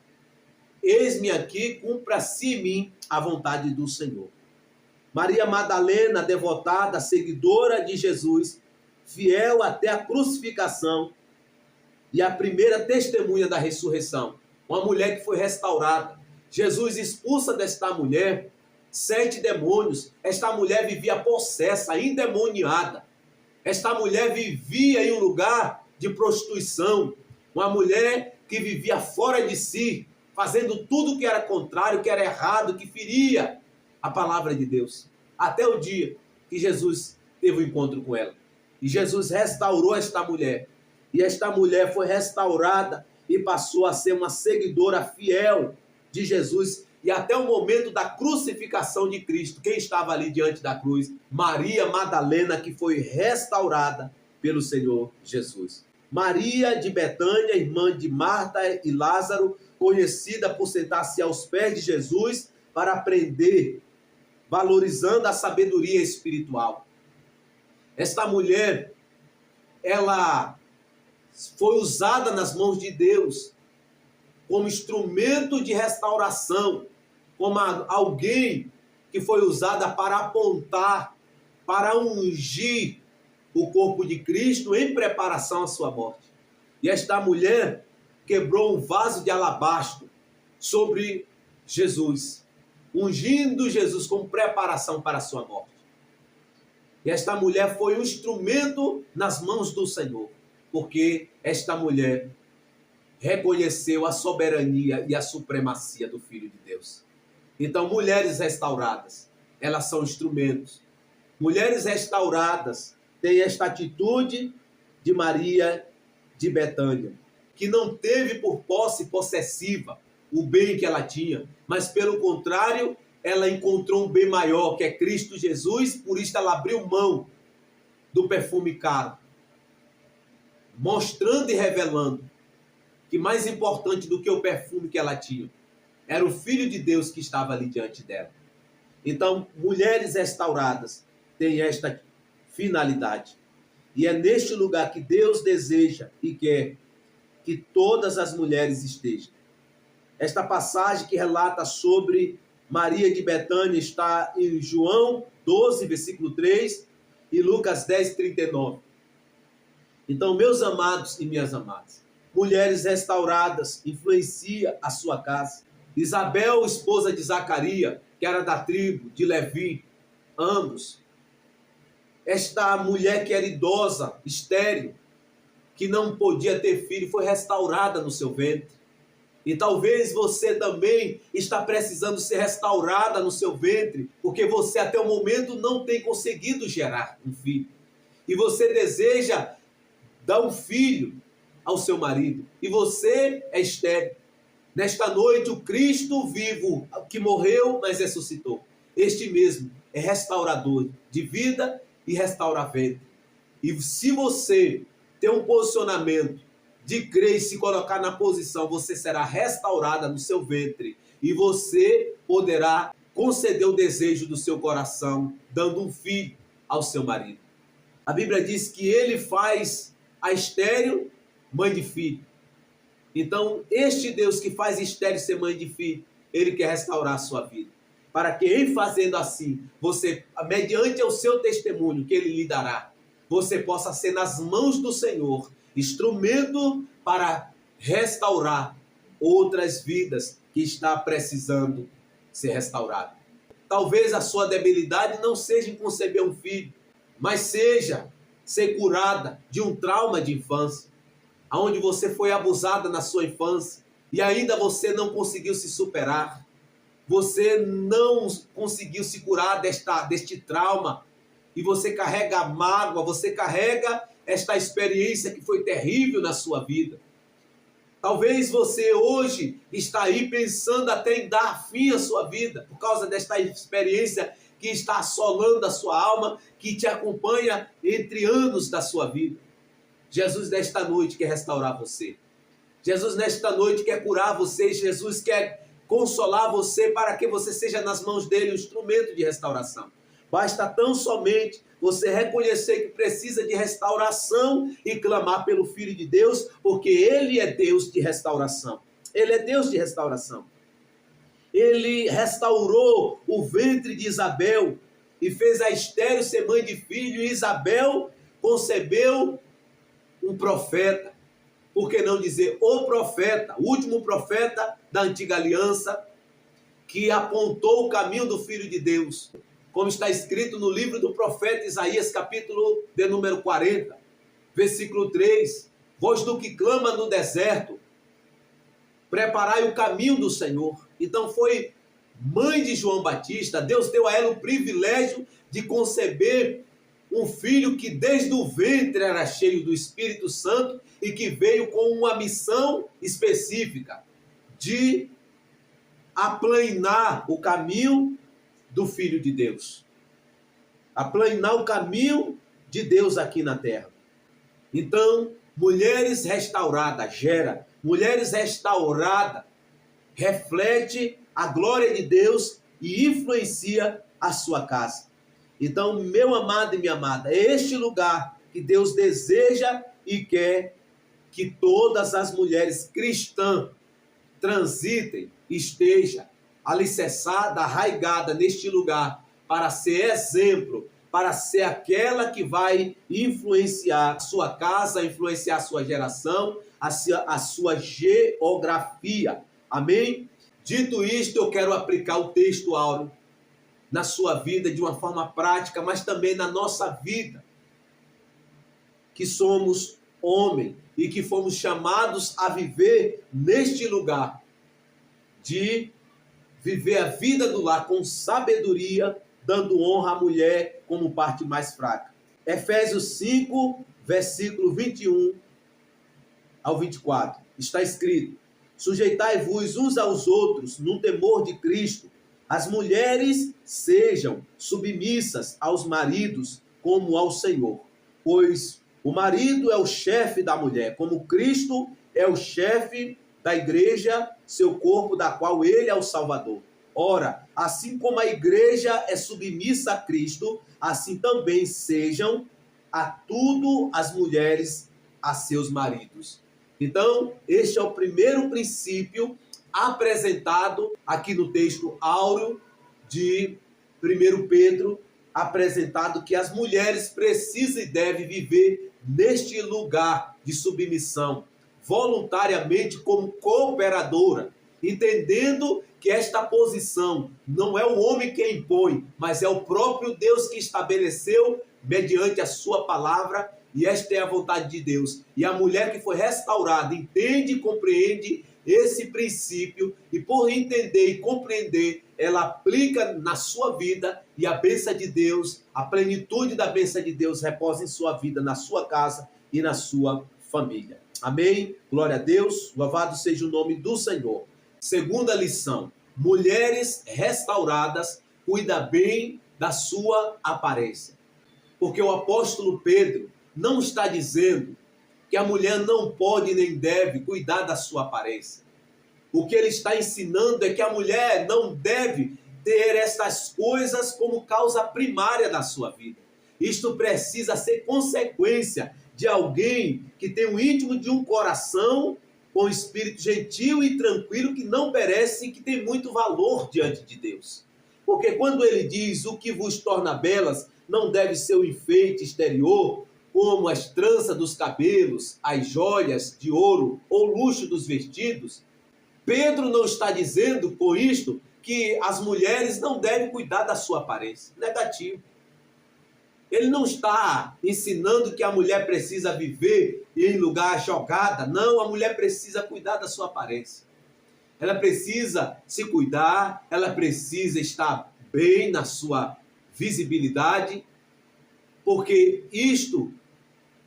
eis-me aqui, cumpra-se em mim a vontade do Senhor. Maria Madalena, devotada, seguidora de Jesus, fiel até a crucificação e a primeira testemunha da ressurreição. Uma mulher que foi restaurada. Jesus expulsa desta mulher 7 demônios. Esta mulher vivia possessa, endemoniada. Esta mulher vivia em um lugar de prostituição. Uma mulher que vivia fora de si, fazendo tudo que era contrário, que era errado, que feria a palavra de Deus. Até o dia que Jesus teve um encontro com ela. E Jesus restaurou esta mulher. E esta mulher foi restaurada e passou a ser uma seguidora fiel de Jesus. E até o momento da crucificação de Cristo, quem estava ali diante da cruz? Maria Madalena, que foi restaurada pelo Senhor Jesus. Maria de Betânia, irmã de Marta e Lázaro, conhecida por sentar-se aos pés de Jesus para aprender, valorizando a sabedoria espiritual. Esta mulher, ela foi usada nas mãos de Deus como instrumento de restauração, como alguém que foi usada para apontar, para ungir o corpo de Cristo em preparação à sua morte. E esta mulher quebrou um vaso de alabastro sobre Jesus, ungindo Jesus como preparação para a sua morte. E esta mulher foi um instrumento nas mãos do Senhor, porque esta mulher reconheceu a soberania e a supremacia do Filho de Deus. Então, mulheres restauradas, elas são instrumentos. Mulheres restauradas têm esta atitude de Maria de Betânia, que não teve por posse possessiva o bem que ela tinha, mas pelo contrário, ela encontrou um bem maior, que é Cristo Jesus, por isso ela abriu mão do perfume caro, mostrando e revelando que mais importante do que o perfume que ela tinha, era o Filho de Deus que estava ali diante dela. Então, mulheres restauradas têm esta finalidade. E é neste lugar que Deus deseja e quer que todas as mulheres estejam. Esta passagem que relata sobre Maria de Betânia está em João 12, versículo 3 e Lucas 10, 39. Então, meus amados e minhas amadas, mulheres restauradas influencia a sua casa. Isabel, esposa de Zacarias, que era da tribo de Levi, ambos. Esta mulher que era idosa, estéril, que não podia ter filho, foi restaurada no seu ventre. E talvez você também está precisando ser restaurada no seu ventre, porque você até o momento não tem conseguido gerar um filho. E você deseja dar um filho ao seu marido. E você é estéril. Nesta noite, o Cristo vivo, que morreu, mas ressuscitou. Este mesmo é restaurador de vida e restaura a ventre. E se você tem um posicionamento de crer e se colocar na posição, você será restaurada no seu ventre. E você poderá conceder o desejo do seu coração, dando um filho ao seu marido. A Bíblia diz que ele faz a estéril mãe de filho. Então, este Deus que faz estéril ser mãe de filho, ele quer restaurar a sua vida. Para que em fazendo assim, você, mediante o seu testemunho que ele lhe dará, você possa ser nas mãos do Senhor, instrumento para restaurar outras vidas que está precisando ser restaurado. Talvez a sua debilidade não seja em conceber um filho, mas seja ser curada de um trauma de infância, onde você foi abusada na sua infância e ainda você não conseguiu se superar. Você não conseguiu se curar deste trauma e você carrega a mágoa, você carrega esta experiência que foi terrível na sua vida. Talvez você hoje está aí pensando até em dar fim à sua vida por causa desta experiência que está assolando a sua alma, que te acompanha entre anos da sua vida. Jesus nesta noite quer restaurar você. Jesus nesta noite quer curar você. Jesus quer consolar você para que você seja nas mãos dele um instrumento de restauração. Basta tão somente você reconhecer que precisa de restauração e clamar pelo Filho de Deus, porque ele é Deus de restauração. Ele é Deus de restauração. Ele restaurou o ventre de Isabel e fez a estéril ser mãe de filho, e Isabel concebeu um profeta, por que não dizer o profeta, o último profeta da antiga aliança, que apontou o caminho do Filho de Deus, como está escrito no livro do profeta Isaías, capítulo de número 40, versículo 3, voz do que clama no deserto, preparai o caminho do Senhor. Então foi mãe de João Batista, Deus deu a ela o privilégio de conceber um filho que desde o ventre era cheio do Espírito Santo e que veio com uma missão específica de aplanar o caminho do Filho de Deus. Aplanar o caminho de Deus aqui na terra. Então, mulheres restauradas gera. Mulheres restauradas reflete a glória de Deus e influencia a sua casa. Então, meu amado e minha amada, é este lugar que Deus deseja e quer que todas as mulheres cristãs transitem, esteja alicerçada, arraigada neste lugar, para ser exemplo, para ser aquela que vai influenciar a sua casa, influenciar a sua geração, a sua geografia. Amém? Dito isto, eu quero aplicar o texto áureo na sua vida de uma forma prática, mas também na nossa vida, que somos homens e que fomos chamados a viver neste lugar, de viver a vida do lar com sabedoria, dando honra à mulher como parte mais fraca. Efésios 5, versículo 21 ao 24, está escrito: sujeitai-vos uns aos outros no temor de Cristo. As mulheres sejam submissas aos maridos como ao Senhor, pois o marido é o chefe da mulher, como Cristo é o chefe da igreja, seu corpo, da qual ele é o Salvador. Ora, assim como a igreja é submissa a Cristo, assim também sejam a tudo as mulheres a seus maridos. Então, este é o primeiro princípio apresentado aqui no texto áureo de 1 Pedro, apresentado que as mulheres precisam e devem viver neste lugar de submissão, voluntariamente como cooperadora, entendendo que esta posição não é o homem que impõe, mas é o próprio Deus que estabeleceu mediante a sua palavra, e esta é a vontade de Deus. E a mulher que foi restaurada entende e compreende esse princípio, e por entender e compreender, ela aplica na sua vida, e a bênção de Deus, a plenitude da bênção de Deus reposa em sua vida, na sua casa e na sua família. Amém? Glória a Deus, louvado seja o nome do Senhor. Segunda lição: mulheres restauradas cuidam bem da sua aparência. Porque o apóstolo Pedro não está dizendo que a mulher não pode nem deve cuidar da sua aparência. O que ele está ensinando é que a mulher não deve ter essas coisas como causa primária da sua vida. Isto precisa ser consequência de alguém que tem o íntimo de um coração com espírito gentil e tranquilo, que não perece e que tem muito valor diante de Deus. Porque quando ele diz: o que vos torna belas não deve ser o enfeite exterior, como as tranças dos cabelos, as joias de ouro ou luxo dos vestidos, Pedro não está dizendo com isto que as mulheres não devem cuidar da sua aparência. Negativo. Ele não está ensinando que a mulher precisa viver em lugar jogada. Não, a mulher precisa cuidar da sua aparência. Ela precisa se cuidar, ela precisa estar bem na sua visibilidade, porque isto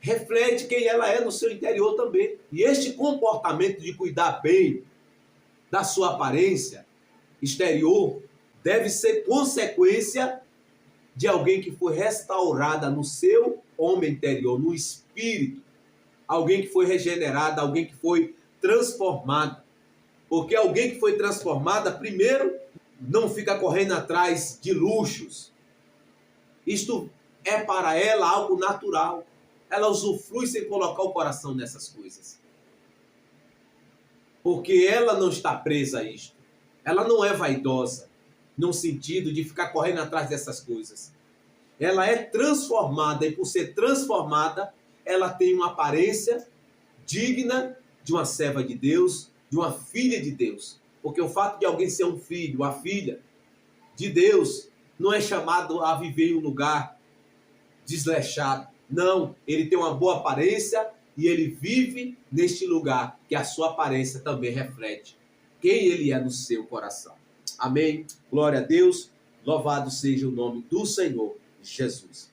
reflete quem ela é no seu interior também. E este comportamento de cuidar bem da sua aparência exterior deve ser consequência de alguém que foi restaurada no seu homem interior, no espírito. Alguém que foi regenerada, alguém que foi transformada. Porque alguém que foi transformada, primeiro, não fica correndo atrás de luxos. Isto é para ela algo natural. Ela usufrui sem colocar o coração nessas coisas. Porque ela não está presa a isto. Ela não é vaidosa, no sentido de ficar correndo atrás dessas coisas. Ela é transformada, e por ser transformada, ela tem uma aparência digna de uma serva de Deus, de uma filha de Deus. Porque o fato de alguém ser um filho, uma filha de Deus, não é chamado a viver em um lugar desleixado. Não, ele tem uma boa aparência e ele vive neste lugar que a sua aparência também reflete quem ele é no seu coração. Amém? Glória a Deus, louvado seja o nome do Senhor Jesus.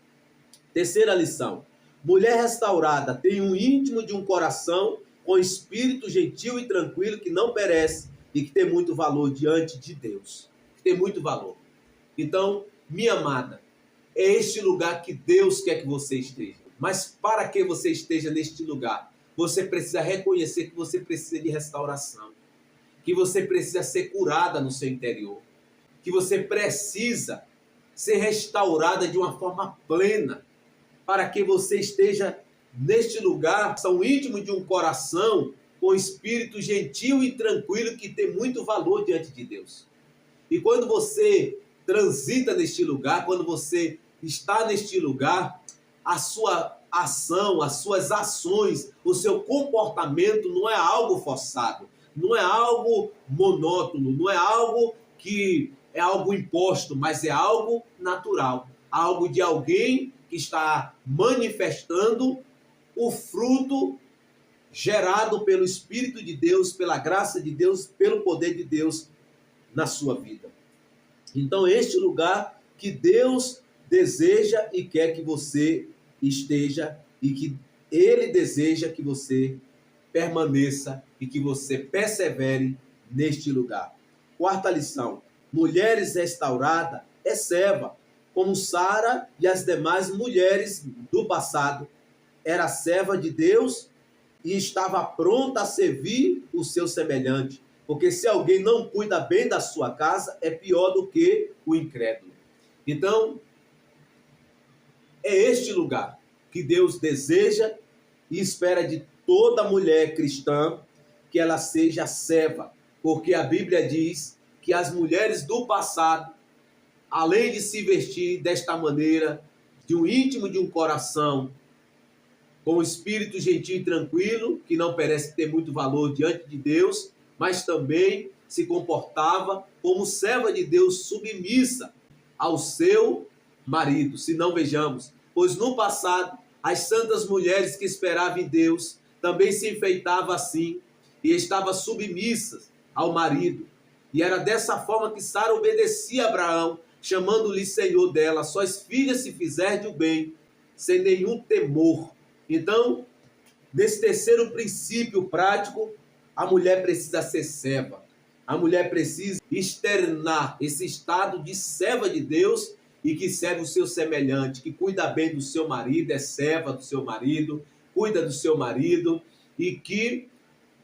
Terceira lição: mulher restaurada tem um íntimo de um coração com espírito gentil e tranquilo, que não perece e que tem muito valor diante de Deus. Tem muito valor. Então, minha amada, é este lugar que Deus quer que você esteja. Mas para que você esteja neste lugar, você precisa reconhecer que você precisa de restauração, que você precisa ser curada no seu interior, que você precisa ser restaurada de uma forma plena, para que você esteja neste lugar, são íntimo de um coração com espírito gentil e tranquilo, que tem muito valor diante de Deus. E quando você transita neste lugar, quando você está neste lugar, a sua ação, as suas ações, o seu comportamento não é algo forçado, não é algo monótono, não é algo que é algo imposto, mas é algo natural, algo de alguém que está manifestando o fruto gerado pelo Espírito de Deus, pela graça de Deus, pelo poder de Deus na sua vida. Então, este lugar que Deus deseja e quer que você esteja, e que Ele deseja que você permaneça e que você persevere neste lugar. Quarta lição: mulheres restauradas é serva, como Sara e as demais mulheres do passado. Era serva de Deus e estava pronta a servir o seu semelhante. Porque se alguém não cuida bem da sua casa, é pior do que o incrédulo. Então, é este lugar que Deus deseja e espera de toda mulher cristã que ela seja serva, porque a Bíblia diz que as mulheres do passado, além de se vestir desta maneira, de um íntimo de um coração, com o espírito gentil e tranquilo, que não parece ter muito valor diante de Deus, mas também se comportava como serva de Deus submissa ao seu marido. Se não vejamos, pois no passado, as santas mulheres que esperavam em Deus também se enfeitavam assim e estavam submissas ao marido. E era dessa forma que Sara obedecia a Abraão, chamando-lhe Senhor dela. Suas filhas se fizerem o bem, sem nenhum temor. Então, nesse terceiro princípio prático, a mulher precisa ser serva. A mulher precisa externar esse estado de serva de Deus e que serve o seu semelhante, que cuida bem do seu marido, é serva do seu marido, cuida do seu marido e que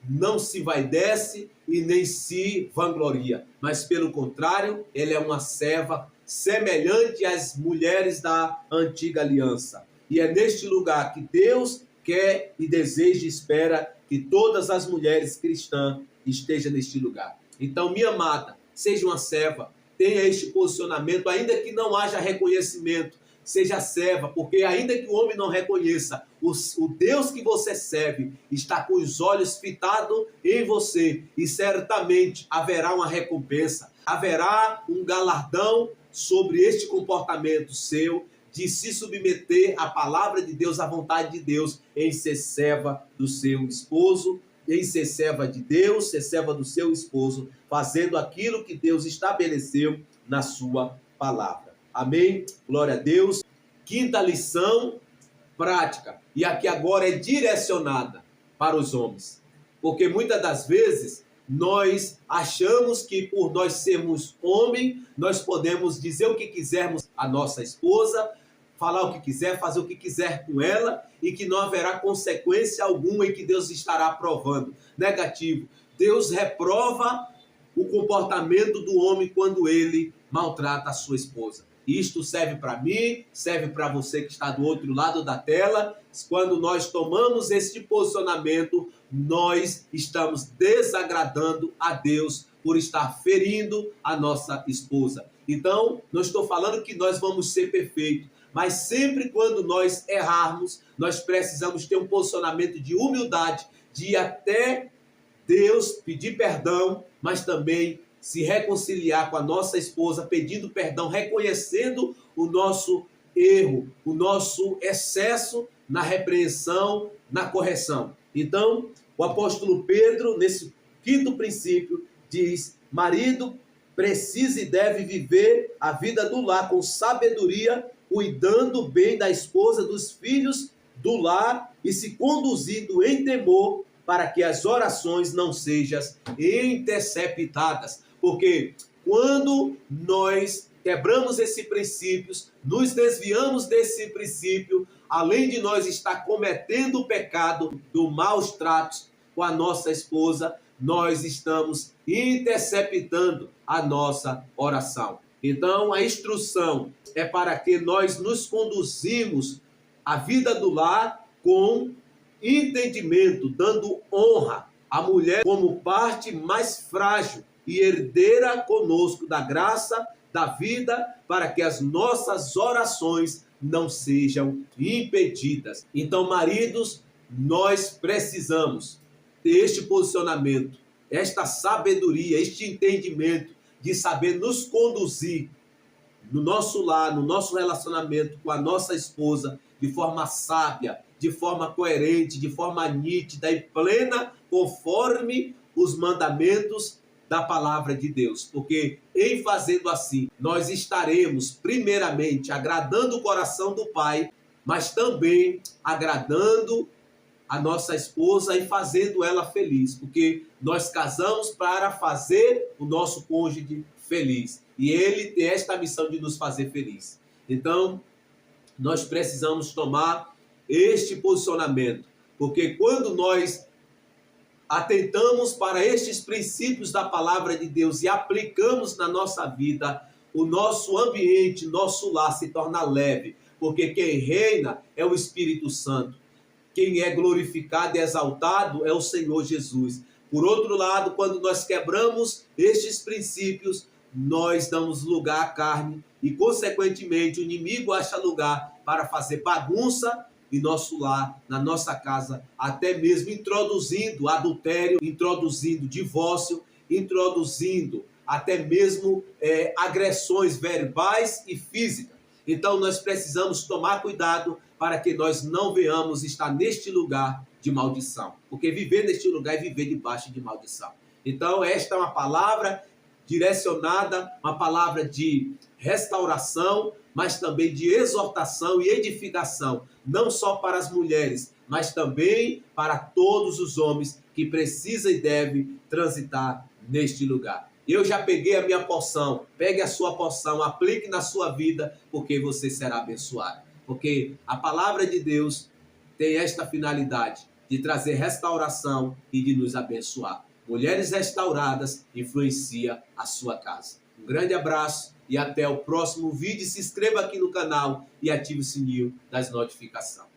não se vaidece e nem se vangloria, mas pelo contrário, ela é uma serva semelhante às mulheres da antiga aliança. E é neste lugar que Deus quer e deseja e espera que todas as mulheres cristãs estejam neste lugar. Então, minha amada, seja uma serva, tenha este posicionamento, ainda que não haja reconhecimento, seja serva, porque ainda que o homem não reconheça, o Deus que você serve está com os olhos fitados em você e certamente haverá uma recompensa, haverá um galardão sobre este comportamento seu de se submeter à palavra de Deus, à vontade de Deus, em ser serva do seu esposo, em ser serva de Deus, ser serva do seu esposo, fazendo aquilo que Deus estabeleceu na sua palavra. Amém? Glória a Deus. Quinta lição prática, e aqui agora é direcionada para os homens, porque muitas das vezes nós achamos que por nós sermos homem, nós podemos dizer o que quisermos à nossa esposa, falar o que quiser, fazer o que quiser com ela e que não haverá consequência alguma e que Deus estará aprovando. Negativo. Deus reprova o comportamento do homem quando ele maltrata a sua esposa. Isto serve para mim, serve para você que está do outro lado da tela. Quando nós tomamos este posicionamento, nós estamos desagradando a Deus por estar ferindo a nossa esposa. Então, não estou falando que nós vamos ser perfeitos, mas sempre quando nós errarmos, nós precisamos ter um posicionamento de humildade, de ir até Deus pedir perdão, mas também se reconciliar com a nossa esposa, pedindo perdão, reconhecendo o nosso erro, o nosso excesso na repreensão, na correção. Então, o apóstolo Pedro, nesse quinto princípio, diz: marido precisa e deve viver a vida do lar com sabedoria, cuidando bem da esposa, dos filhos do lar e se conduzindo em temor para que as orações não sejam interceptadas. Porque quando nós quebramos esses princípios, nos desviamos desse princípio, além de nós estar cometendo o pecado do maus tratos com a nossa esposa, nós estamos interceptando a nossa oração. Então, a instrução é para que nós nos conduzimos a vida do lar com entendimento, dando honra à mulher como parte mais frágil e herdeira conosco da graça, da vida, para que as nossas orações não sejam impedidas. Então, maridos, nós precisamos ter este posicionamento, esta sabedoria, este entendimento de saber nos conduzir no nosso lar, no nosso relacionamento com a nossa esposa, de forma sábia, de forma coerente, de forma nítida e plena, conforme os mandamentos da palavra de Deus. Porque em fazendo assim, nós estaremos primeiramente agradando o coração do Pai, mas também agradando a nossa esposa e fazendo ela feliz, porque nós casamos para fazer o nosso cônjuge feliz. E ele tem esta missão de nos fazer feliz. Então, nós precisamos tomar este posicionamento, porque quando nós atentamos para estes princípios da palavra de Deus e aplicamos na nossa vida, o nosso ambiente, nosso lar se torna leve, porque quem reina é o Espírito Santo. quem é glorificado e exaltado é o Senhor Jesus. Por outro lado, quando nós quebramos estes princípios, nós damos lugar à carne e, consequentemente, o inimigo acha lugar para fazer bagunça em nosso lar, na nossa casa, até mesmo introduzindo adultério, introduzindo divórcio, introduzindo até mesmo agressões verbais e físicas. Então nós precisamos tomar cuidado para que nós não venhamos estar neste lugar de maldição, porque viver neste lugar é viver debaixo de maldição. Então esta é uma palavra direcionada, uma palavra de restauração, mas também de exortação e edificação, não só para as mulheres, mas também para todos os homens que precisam e devem transitar neste lugar. Eu já peguei a minha porção, pegue a sua porção, aplique na sua vida, porque você será abençoado. Porque a palavra de Deus tem esta finalidade de trazer restauração e de nos abençoar. Mulheres restauradas influencia a sua casa. Um grande abraço e até o próximo vídeo. Se inscreva aqui no canal e ative o sininho das notificações.